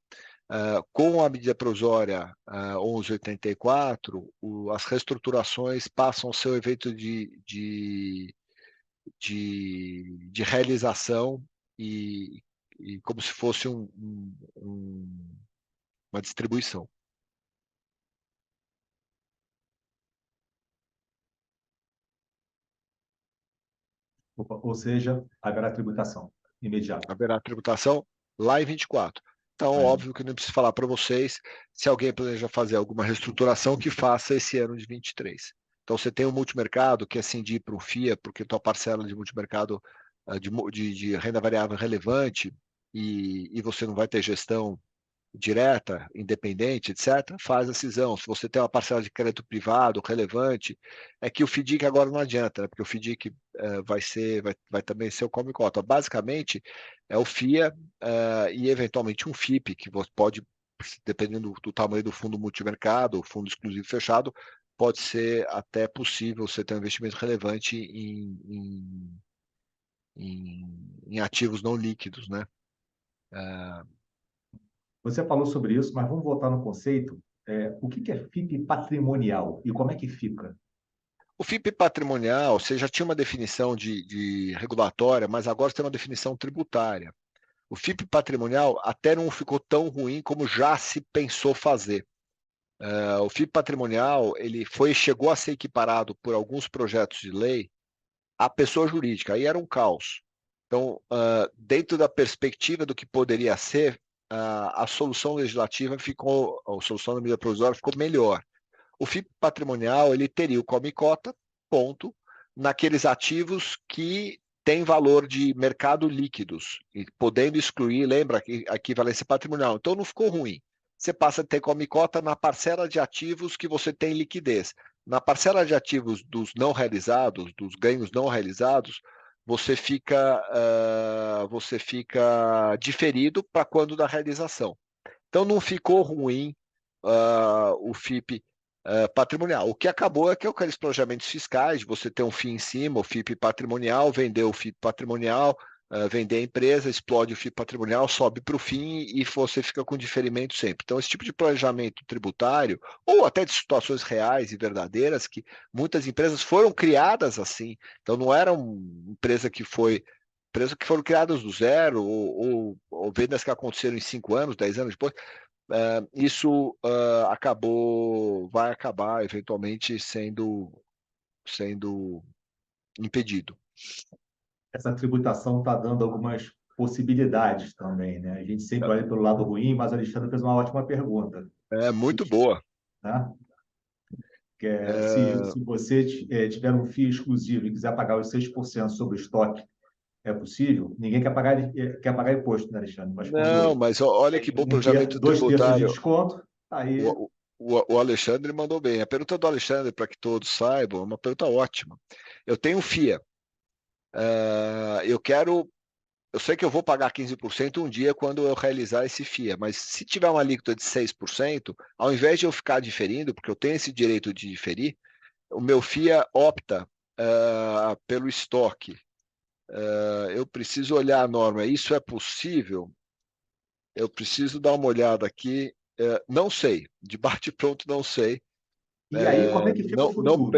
Com a medida provisória 1184, as reestruturações passam a ser um evento de realização e como se fosse uma distribuição. Ou seja, haverá tributação imediata. Haverá tributação lá em 24. Então, óbvio que não preciso falar para vocês, se alguém planeja fazer alguma reestruturação, que faça esse ano de 23. Então, você tem um multimercado que é cindir para um FIA, porque tua parcela de multimercado de renda variável relevante e você não vai ter gestão direta, independente, etc., faz a cisão. Se você tem uma parcela de crédito privado relevante, é que o FDIC agora não adianta, né? Porque o FDIC vai também ser o come cota. Basicamente, é o FIA e eventualmente um FIP, que você pode, dependendo do tamanho do fundo multimercado, fundo exclusivo fechado, pode ser até possível você ter um investimento relevante em ativos não líquidos, né? Você falou sobre isso, mas vamos voltar no conceito. O que é FIP patrimonial e como é que fica? O FIP patrimonial, você já tinha uma definição de regulatória, mas agora você tem uma definição tributária. O FIP patrimonial até não ficou tão ruim como já se pensou fazer. O FIP patrimonial chegou a ser equiparado por alguns projetos de lei à pessoa jurídica, aí era um caos. Então, dentro da perspectiva do que poderia ser, a solução legislativa a solução da medida provisória ficou melhor. O FIP patrimonial ele teria o come cota, ponto, naqueles ativos que têm valor de mercado líquidos, e podendo excluir, lembra, a equivalência patrimonial. Então não ficou ruim. Você passa a ter come cota na parcela de ativos que você tem liquidez. Na parcela de ativos dos não realizados, dos ganhos não realizados, você fica diferido para quando da realização. Então não ficou ruim o FIP patrimonial. O que acabou é que aqueles planejamentos fiscais, você ter um FII em cima, o FIP patrimonial, vender o FIP patrimonial, vender a empresa, explode o FIP patrimonial, sobe para o fim e você fica com diferimento sempre. Então, esse tipo de planejamento tributário, ou até de situações reais e verdadeiras, que muitas empresas foram criadas assim. Então, não era uma empresa que foram criadas do zero, ou vendas que aconteceram em 5 anos, 10 anos depois. Isso vai acabar eventualmente sendo impedido. Essa tributação está dando algumas possibilidades também, né? A gente sempre olha pelo lado ruim, mas o Alexandre fez uma ótima pergunta. É muito boa. Tá? Se você tiver um FII exclusivo e quiser pagar os 6% sobre o estoque, é possível? Ninguém quer pagar imposto, né, Alexandre? Mas Não, mas olha que bom planejamento 2 terços de tributário. desconto, aí O Alexandre mandou bem. A pergunta do Alexandre, para que todos saibam, é uma pergunta ótima. Eu tenho FIA. Eu sei que eu vou pagar 15% um dia quando eu realizar esse FIA, mas se tiver uma alíquota de 6%, ao invés de eu ficar diferindo, porque eu tenho esse direito de diferir, o meu FIA opta pelo estoque. Eu preciso olhar a norma. Isso é possível? Eu preciso dar uma olhada aqui. Não sei. De bate-pronto, não sei. E aí, como é que fica o futuro?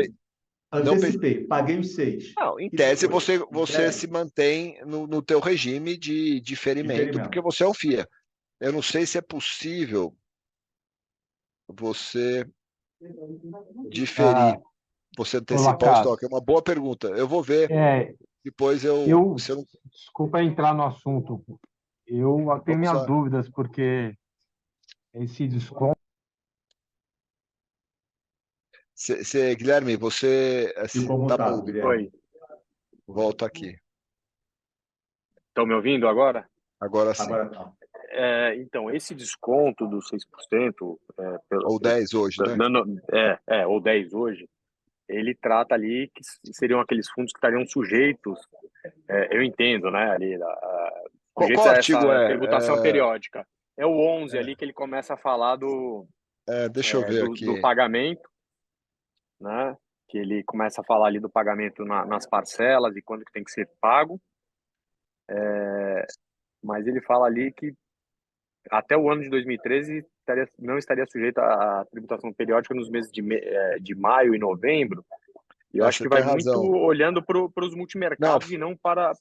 Antecipei, paguei os 6. Não, em tese, você se mantém no teu regime de diferimento, porque você é um FIA. Eu não sei se é possível você diferir, você antecipar o estoque. É uma boa pergunta. Eu vou ver. Depois Desculpa entrar no assunto. Eu tenho minhas dúvidas, porque esse desconto. Guilherme, você ficou mutado, Guilherme. Oi. Volta aqui. Estão me ouvindo agora? Agora sim. Agora tá. Então, esse desconto dos 6%, ou 10 hoje, né? Ou 10 hoje, ele trata ali que seriam aqueles fundos que estariam sujeitos, eu entendo, né, ali, sujeitos Qual a artigo essa tributação periódica. É o 11 ali que ele começa a falar deixa eu ver aqui. do pagamento, né? Que ele começa a falar ali do pagamento nas parcelas e quando que tem que ser pago. Mas ele fala ali que até o ano de 2013 não estaria sujeito à tributação periódica nos meses de maio e novembro. E eu acho que vai muito olhando para os multimercados e não para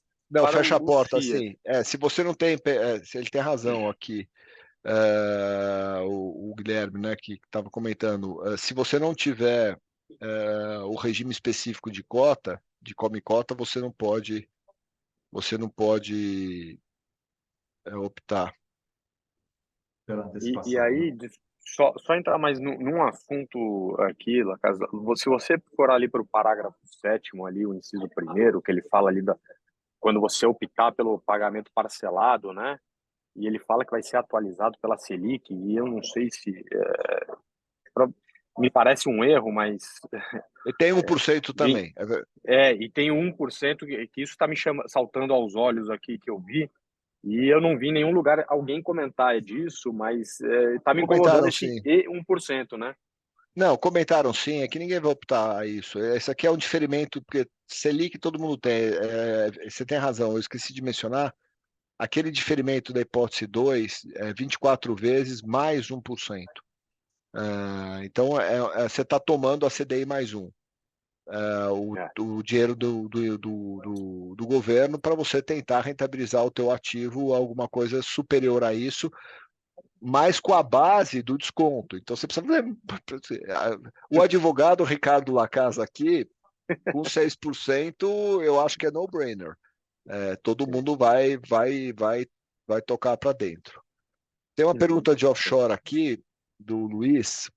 fecha a porta, FIAs. assim. Se você não tem... se ele tem razão aqui, o Guilherme, né, que estava comentando, se você não tiver o regime específico de cota, de come cota, você não pode optar. E aí, só entrar mais num assunto aqui, Lacasa, se você for ali para o parágrafo 7º, ali, o inciso 1º, que ele fala ali quando você optar pelo pagamento parcelado, né? e ele fala que vai ser atualizado pela Selic, e eu não sei se... me parece um erro, mas... E tem 1% também. E tem 1% que isso está me saltando aos olhos aqui, que eu vi, e eu não vi em nenhum lugar alguém comentar disso, mas está me incomodando esse 1%, né? Não, comentaram sim, é que ninguém vai optar a isso. Esse aqui é um diferimento, porque Selic todo mundo tem. Você tem razão, eu esqueci de mencionar. Aquele diferimento da hipótese 2 é 24 vezes mais 1%. Então, você está tomando a CDI mais 1. O dinheiro do governo para você tentar rentabilizar o teu ativo, alguma coisa superior a isso, mas com a base do desconto. Então, você precisa ver. O advogado Ricardo Lacasa aqui, com 6%, eu acho que é no-brainer. Todo mundo vai tocar para dentro. Tem uma pergunta de offshore aqui, do Luiz.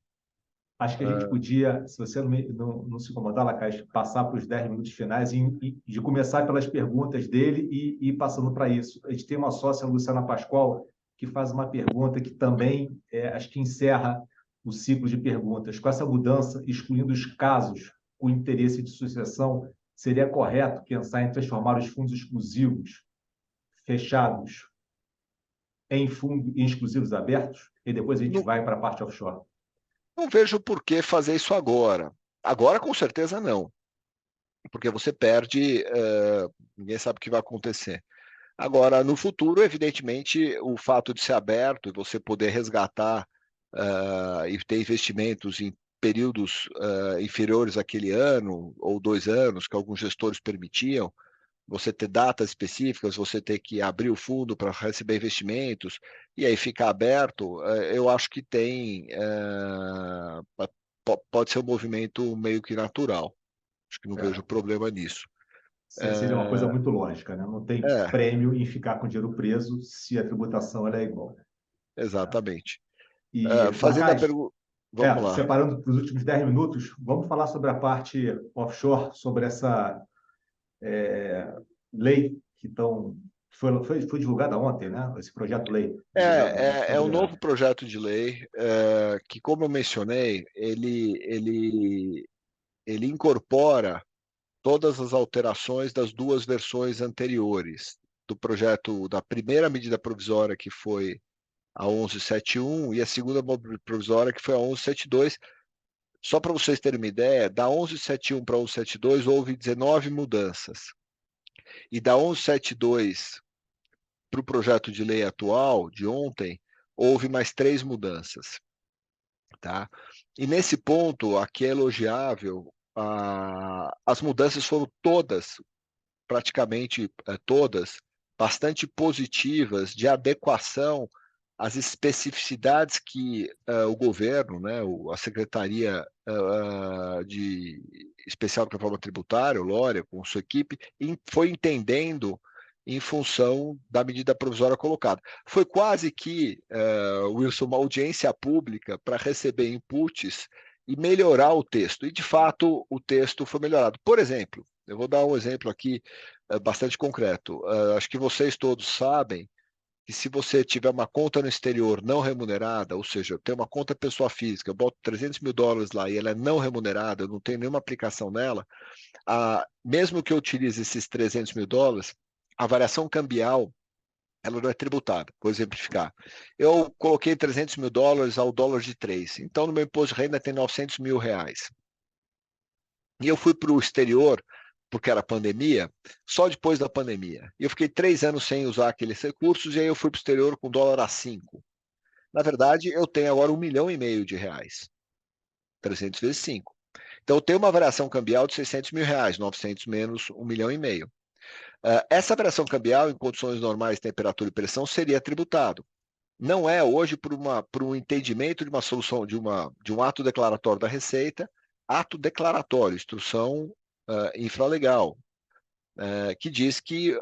Acho que a gente podia, se você não se incomodar, Lacaz, passar para os 10 minutos finais e de começar pelas perguntas dele e ir passando para isso. A gente tem uma sócia, a Luciana Pascoal, que faz uma pergunta que também acho que encerra o ciclo de perguntas. Com essa mudança, excluindo os casos com interesse de sucessão, seria correto pensar em transformar os fundos exclusivos fechados em exclusivos abertos? E depois a gente vai para a parte offshore. Não vejo por que fazer isso agora. Agora, com certeza, não. Porque você perde, ninguém sabe o que vai acontecer. Agora, no futuro, evidentemente, o fato de ser aberto e você poder resgatar e ter investimentos em períodos inferiores àquele ano ou 2 anos, que alguns gestores permitiam, você ter datas específicas, você ter que abrir o fundo para receber investimentos e aí ficar aberto, eu acho que pode ser um movimento meio que natural. Acho que não vejo problema nisso. Seria uma coisa muito lógica, né? Não tem prêmio em ficar com o dinheiro preso se a tributação ela é igual. Exatamente. E, fazendo a pergunta... Vamos lá. Separando para os últimos 10 minutos, vamos falar sobre a parte offshore, sobre essa lei que foi divulgada ontem, né? Esse projeto-lei. É um novo projeto de lei que, como eu mencionei, ele incorpora todas as alterações das 2 versões anteriores do projeto, da primeira medida provisória, que foi a 1171, e a segunda provisória, que foi a 1172. Só para vocês terem uma ideia, da 1171 para a 1172 houve 19 mudanças. E da 1172 para o projeto de lei atual, de ontem, houve mais 3 mudanças. Tá? E nesse ponto, aqui é elogiável, as mudanças foram todas, praticamente todas, bastante positivas, de adequação às especificidades que o governo, né, a Secretaria Especial de Reforma Tributária, o Lória, com sua equipe, foi entendendo em função da medida provisória colocada. Foi quase que, Wilson, uma audiência pública para receber inputs e melhorar o texto. E, de fato, o texto foi melhorado. Por exemplo, eu vou dar um exemplo aqui bastante concreto. Acho que vocês todos sabem que se você tiver uma conta no exterior não remunerada, ou seja, eu tenho uma conta pessoa física, eu boto $300 mil lá e ela é não remunerada, eu não tenho nenhuma aplicação nela, mesmo que eu utilize esses $300 mil, a variação cambial ela não é tributada. Vou exemplificar. Eu coloquei $300 mil ao dólar de 3. Então, no meu imposto de renda tem R$900 mil. E eu fui para o exterior, porque era pandemia, só depois da pandemia. E eu fiquei 3 anos sem usar aqueles recursos, e aí eu fui para o exterior com dólar a 5. Na verdade, eu tenho agora R$1,5 milhão. 300 vezes 5. Então, eu tenho uma variação cambial de R$600 mil, 900 menos R$1,5 milhão. Essa variação cambial, em condições normais de temperatura e pressão, seria tributado. Não é hoje por um entendimento de uma solução, de um ato declaratório da Receita, ato declaratório, instrução infralegal, que diz que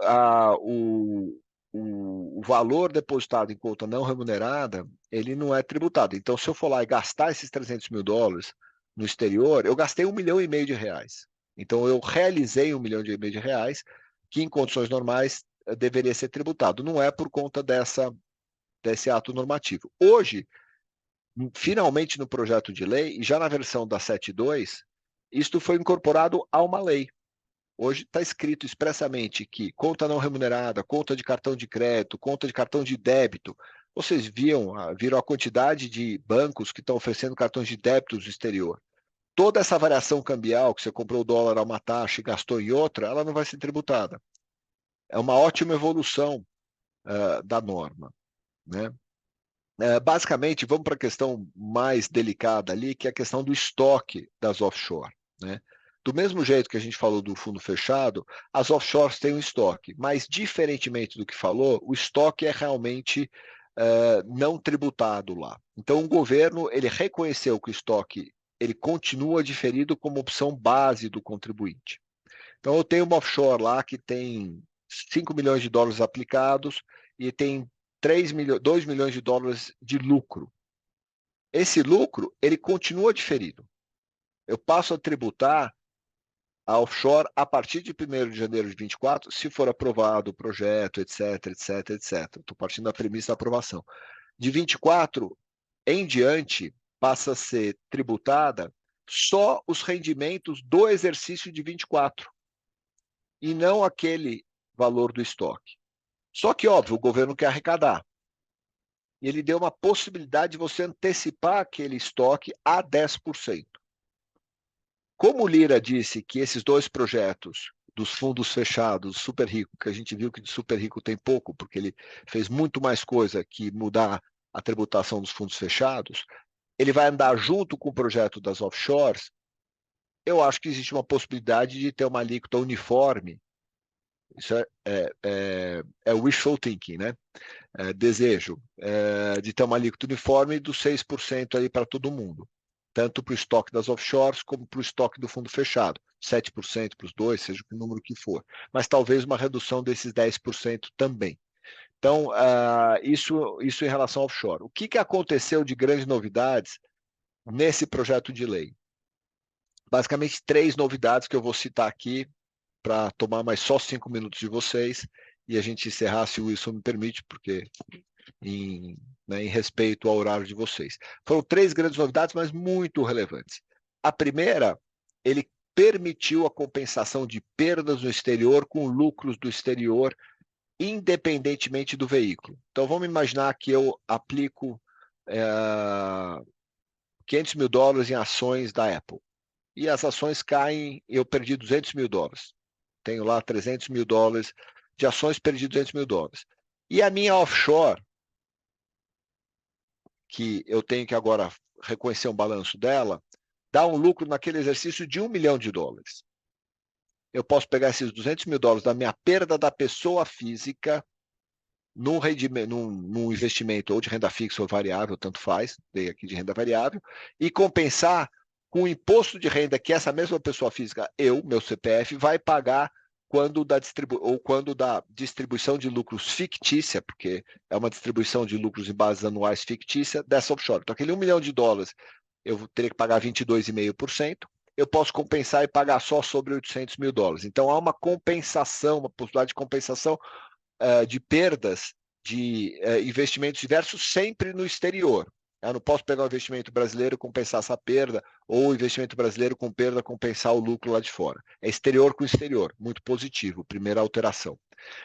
o valor depositado em conta não remunerada, ele não é tributado. Então, se eu for lá e gastar esses $300 mil no exterior, eu gastei R$1,5 milhão. Então, eu realizei R$1,5 milhão, que em condições normais deveria ser tributado. Não é por conta dessa desse ato normativo. Hoje, finalmente no projeto de lei, e já na versão da 7.2, isto foi incorporado a uma lei. Hoje está escrito expressamente que conta não remunerada, conta de cartão de crédito, conta de cartão de débito. Vocês viram a quantidade de bancos que estão oferecendo cartões de débito no exterior. Toda essa variação cambial, que você comprou o dólar a uma taxa e gastou em outra, ela não vai ser tributada. É uma ótima evolução da norma, né? Basicamente, vamos para a questão mais delicada ali, que é a questão do estoque das offshore, né? Do mesmo jeito que a gente falou do fundo fechado, as offshores têm um estoque, mas diferentemente do que falou, o estoque é realmente não tributado lá. Então, o governo ele reconheceu que o estoque ele continua diferido como opção base do contribuinte. Então, eu tenho uma offshore lá que tem 5 milhões de dólares aplicados e tem 2 milhões de dólares de lucro. Esse lucro, ele continua diferido. Eu passo a tributar a offshore a partir de 1º de janeiro de 24, se for aprovado o projeto, etc, etc, etc. Estou partindo da premissa da aprovação. De 24 em diante, passa a ser tributada só os rendimentos do exercício de 24, e não aquele valor do estoque. Só que, óbvio, o governo quer arrecadar. E ele deu uma possibilidade de você antecipar aquele estoque a 10%. Como o Lira disse que esses dois projetos dos fundos fechados, super rico, que a gente viu que de super rico tem pouco, porque ele fez muito mais coisa que mudar a tributação dos fundos fechados, ele vai andar junto com o projeto das offshores. Eu acho que existe uma possibilidade de ter uma alíquota uniforme. Isso é wishful thinking, né? Desejo de ter uma alíquota uniforme dos 6% aí para todo mundo, tanto para o estoque das offshores como para o estoque do fundo fechado, 7% para os dois, seja o número que for, mas talvez uma redução desses 10% também. Então, isso em relação ao offshore. O que aconteceu de grandes novidades nesse projeto de lei? Basicamente, 3 novidades que eu vou citar aqui para tomar mais só 5 minutos de vocês e a gente encerrar, se o Wilson me permite, porque em respeito ao horário de vocês. Foram 3 grandes novidades, mas muito relevantes. A primeira, ele permitiu a compensação de perdas no exterior com lucros do exterior, independentemente do veículo. Então, vamos imaginar que eu aplico $500 mil em ações da Apple. E as ações caem, eu perdi $200 mil. Tenho lá $300 mil de ações, perdi $200 mil. E a minha offshore, que eu tenho que agora reconhecer um balanço dela, dá um lucro naquele exercício de $1 milhão. Eu posso pegar esses $200 mil da minha perda da pessoa física num investimento ou de renda fixa ou variável, tanto faz, dei aqui de renda variável, e compensar com o imposto de renda que essa mesma pessoa física, meu CPF, vai pagar quando da distribuição de lucros fictícia, porque é uma distribuição de lucros em bases anuais fictícia, dessa offshore. Então, aquele $1 milhão, eu teria que pagar 22,5%, eu posso compensar e pagar só sobre $800 mil. Então, há uma compensação, uma possibilidade de compensação de perdas de investimentos diversos sempre no exterior. Eu não posso pegar o investimento brasileiro e compensar essa perda, ou o investimento brasileiro com perda compensar o lucro lá de fora. É exterior com exterior, muito positivo, primeira alteração.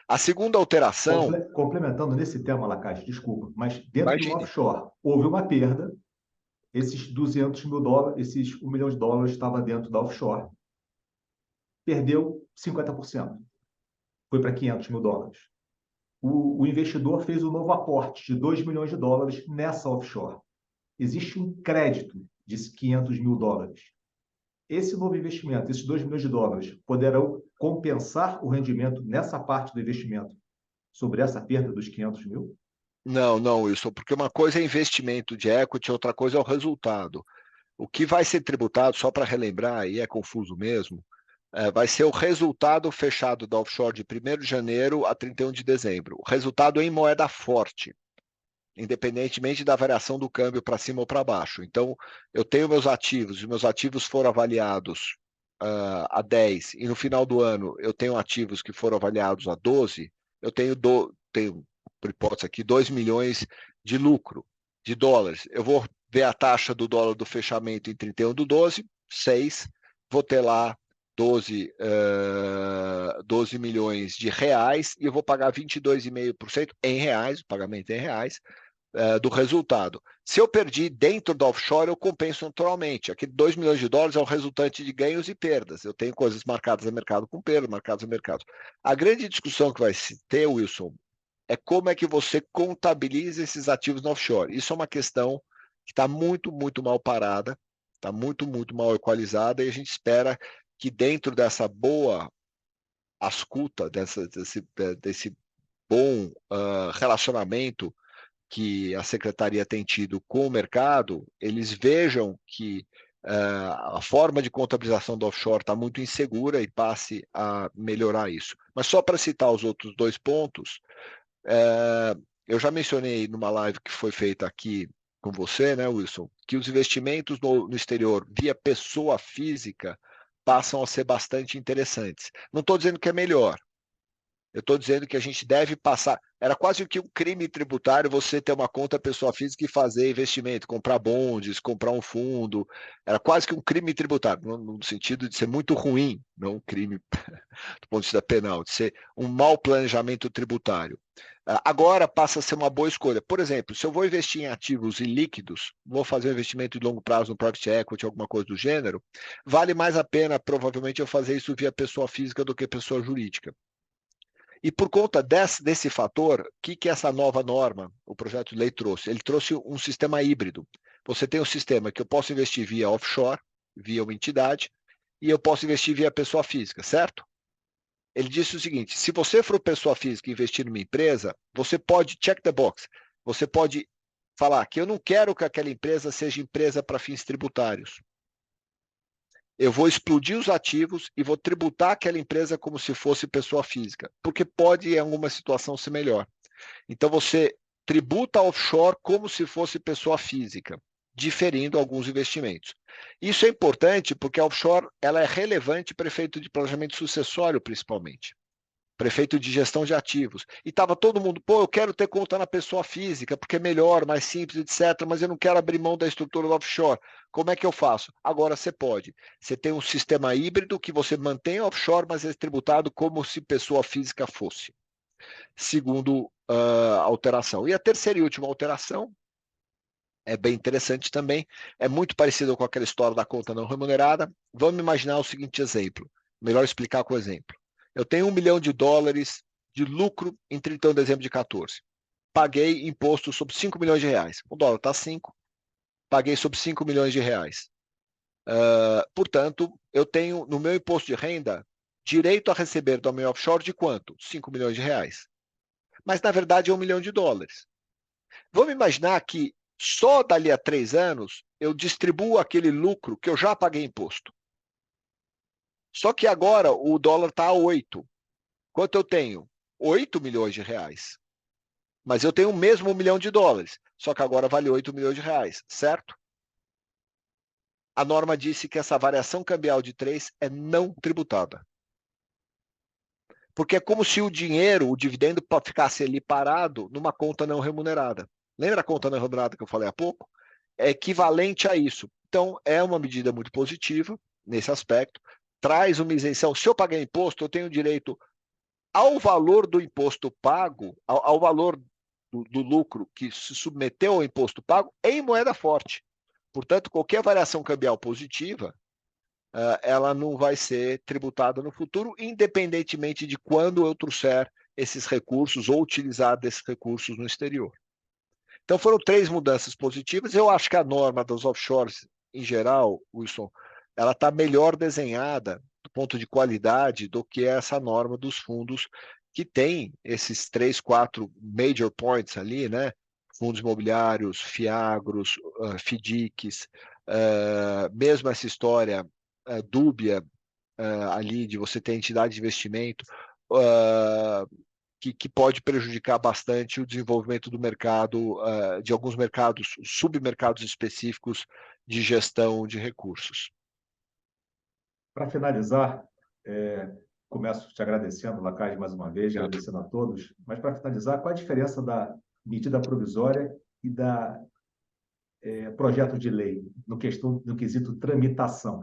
A segunda alteração... Complementando nesse tema, Lacage, desculpa, mas dentro do offshore houve uma perda, esses $200 mil, esses $1 milhão estava dentro da offshore, perdeu 50%, foi para $500 mil. O investidor fez um novo aporte de $2 milhões nessa offshore. Existe um crédito de $500 mil. Esse novo investimento, esses $2 milhões, poderão compensar o rendimento nessa parte do investimento sobre essa perda dos 500 mil? Não, Wilson, porque uma coisa é investimento de equity, outra coisa é o resultado. O que vai ser tributado, só para relembrar, e é confuso mesmo, vai ser o resultado fechado da offshore de 1º de janeiro a 31 de dezembro. O resultado em moeda forte, independentemente da variação do câmbio para cima ou para baixo. Então, eu tenho meus ativos, e meus ativos foram avaliados a 10, e no final do ano eu tenho ativos que foram avaliados a 12, eu tenho por hipótese aqui, 2 milhões de lucro de dólares. Eu vou ver a taxa do dólar do fechamento em 31/12, 6, vou ter lá 12 milhões de reais e eu vou pagar 22,5% em reais, o pagamento é em reais, do resultado. Se eu perdi dentro da offshore, eu compenso naturalmente. Aquele 2 milhões de dólares é o resultante de ganhos e perdas. Eu tenho coisas marcadas a mercado com perda, marcadas a mercado. A grande discussão que vai se ter, Wilson, é como é que você contabiliza esses ativos no offshore. Isso é uma questão que está muito, muito mal parada, está muito, muito mal equalizada, e a gente espera que dentro dessa boa escuta, desse bom relacionamento que a secretaria tem tido com o mercado, eles vejam que a forma de contabilização do offshore está muito insegura e passe a melhorar isso. Mas só para citar os outros 2 pontos, eu já mencionei numa live que foi feita aqui com você, né, Wilson, que os investimentos no exterior via pessoa física passam a ser bastante interessantes. Não estou dizendo que é melhor, eu estou dizendo que a gente deve passar. Era quase que um crime tributário você ter uma conta pessoa física e fazer investimento, comprar bondes, comprar um fundo. Era quase que um crime tributário, no sentido de ser muito ruim, não um crime do ponto de vista penal, de ser um mau planejamento tributário. Agora passa a ser uma boa escolha. Por exemplo, se eu vou investir em ativos ilíquidos, vou fazer um investimento de longo prazo no private equity, alguma coisa do gênero, vale mais a pena, provavelmente, eu fazer isso via pessoa física do que pessoa jurídica. E por conta desse fator, o que essa nova norma, o projeto de lei trouxe? Ele trouxe um sistema híbrido. Você tem um sistema que eu posso investir via offshore, via uma entidade, e eu posso investir via pessoa física, certo? Ele disse o seguinte, se você for pessoa física e investir numa empresa, você pode, check the box, você pode falar que eu não quero que aquela empresa seja empresa para fins tributários. Eu vou explodir os ativos e vou tributar aquela empresa como se fosse pessoa física, porque pode, em alguma situação, ser melhor. Então, você tributa offshore como se fosse pessoa física, diferindo alguns investimentos. Isso é importante porque a offshore ela é relevante para efeito de planejamento sucessório, principalmente. Prefeito de gestão de ativos. E estava todo mundo, eu quero ter conta na pessoa física, porque é melhor, mais simples, etc., mas eu não quero abrir mão da estrutura do offshore. Como é que eu faço? Agora você pode. Você tem um sistema híbrido que você mantém offshore, mas é tributado como se pessoa física fosse. Segundo alteração. E a terceira e última alteração é bem interessante também, é muito parecido com aquela história da conta não remunerada. Vamos imaginar o seguinte exemplo, melhor explicar com o exemplo. Eu tenho $1 milhão de lucro em 31 de dezembro de 14. Paguei imposto sobre 5 milhões de reais. O dólar está 5, paguei sobre 5 milhões de reais. Portanto, eu tenho no meu imposto de renda direito a receber do meu offshore de quanto? 5 milhões de reais. Mas, na verdade, é $1 milhão. Vamos imaginar que só dali a 3 anos eu distribuo aquele lucro que eu já paguei imposto. Só que agora o dólar está a 8. Quanto eu tenho? 8 milhões de reais. Mas eu tenho o mesmo $1 milhão, só que agora vale 8 milhões de reais, certo? A norma disse que essa variação cambial de 3 é não tributada. Porque é como se o dinheiro, o dividendo, ficasse ali parado numa conta não remunerada. Lembra a conta não remunerada que eu falei há pouco? É equivalente a isso. Então, é uma medida muito positiva nesse aspecto. Traz uma isenção. Se eu pagar imposto, eu tenho direito ao valor do imposto pago, ao valor do lucro que se submeteu ao imposto pago em moeda forte. Portanto, qualquer variação cambial positiva, ela não vai ser tributada no futuro, independentemente de quando eu trouxer esses recursos ou utilizar desses recursos no exterior. Então, foram 3 mudanças positivas. Eu acho que a norma dos offshores, em geral, Wilson, ela está melhor desenhada do ponto de qualidade do que essa norma dos fundos, que tem esses 3, 4 major points ali, né? Fundos imobiliários, FIAGROS, FDICs, mesmo essa história dúbia ali de você ter entidade de investimento, que pode prejudicar bastante o desenvolvimento do mercado, de alguns mercados, submercados específicos de gestão de recursos. Para finalizar, começo te agradecendo, Lacage, mais uma vez, agradecendo a todos. Mas, para finalizar, qual a diferença da medida provisória e da projeto de lei no quesito tramitação?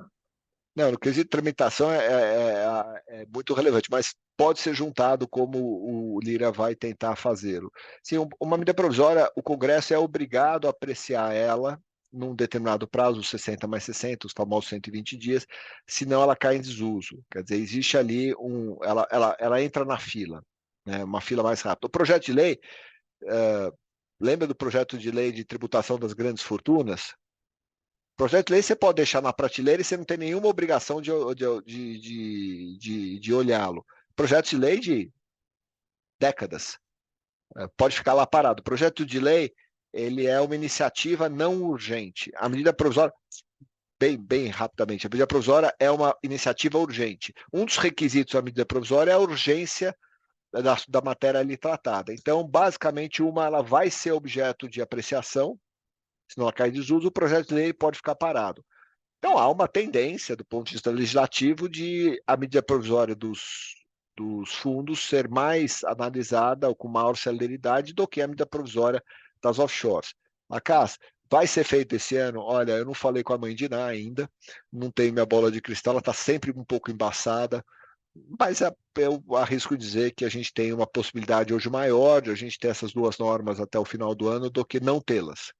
Não, no quesito tramitação é muito relevante, mas pode ser juntado como o Lira vai tentar fazê-lo. Sim, uma medida provisória, o Congresso é obrigado a apreciar ela num determinado prazo, 60 mais 60, os famosos 120 dias, senão ela cai em desuso. Quer dizer, existe ali ela entra na fila, né, uma fila mais rápida. O projeto de lei, lembra do projeto de lei de tributação das grandes fortunas? Projeto de lei você pode deixar na prateleira e você não tem nenhuma obrigação de olhá-lo. Projeto de lei de décadas, pode ficar lá parado. Projeto de lei, ele é uma iniciativa não urgente. A medida provisória, bem rapidamente, a medida provisória é uma iniciativa urgente. Um dos requisitos da medida provisória é a urgência da matéria ali tratada. Então, basicamente, ela vai ser objeto de apreciação, se não ela cai em desuso, o projeto de lei pode ficar parado. Então, há uma tendência, do ponto de vista legislativo, de a medida provisória dos fundos ser mais analisada ou com maior celeridade do que a medida provisória das offshores. Acas, vai ser feito esse ano? Olha, eu não falei com a mãe de Ná ainda, não tenho minha bola de cristal, ela está sempre um pouco embaçada, mas eu arrisco dizer que a gente tem uma possibilidade hoje maior de a gente ter essas duas normas até o final do ano do que não tê-las.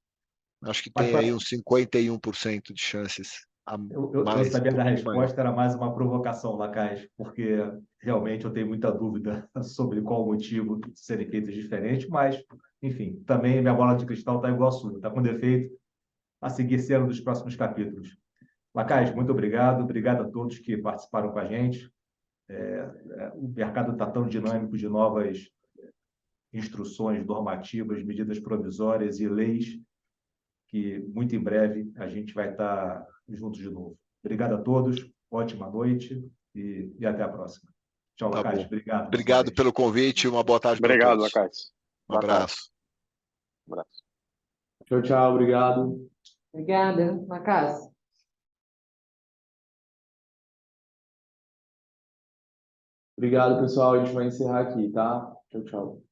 Acho que tem aí uns 51% de chances. Eu sabia da resposta, era mais uma provocação, Lacage, porque realmente eu tenho muita dúvida sobre qual o motivo de serem feitos diferentes, mas, enfim, também minha bola de cristal está igual a sua, está com defeito, a seguir sendo dos próximos capítulos. Lacage, muito obrigado a todos que participaram com a gente. O mercado está tão dinâmico de novas instruções normativas, medidas provisórias e leis, que muito em breve a gente vai estar juntos de novo. Obrigado a todos, ótima noite e até a próxima. Tchau, Lacage. Obrigado. Obrigado pelo convite, uma boa tarde para Obrigado, todos. Lacais. Um abraço. Um abraço. Tchau, tchau, obrigado. Obrigada, Macas. Obrigado, pessoal. A gente vai encerrar aqui, tá? Tchau, tchau.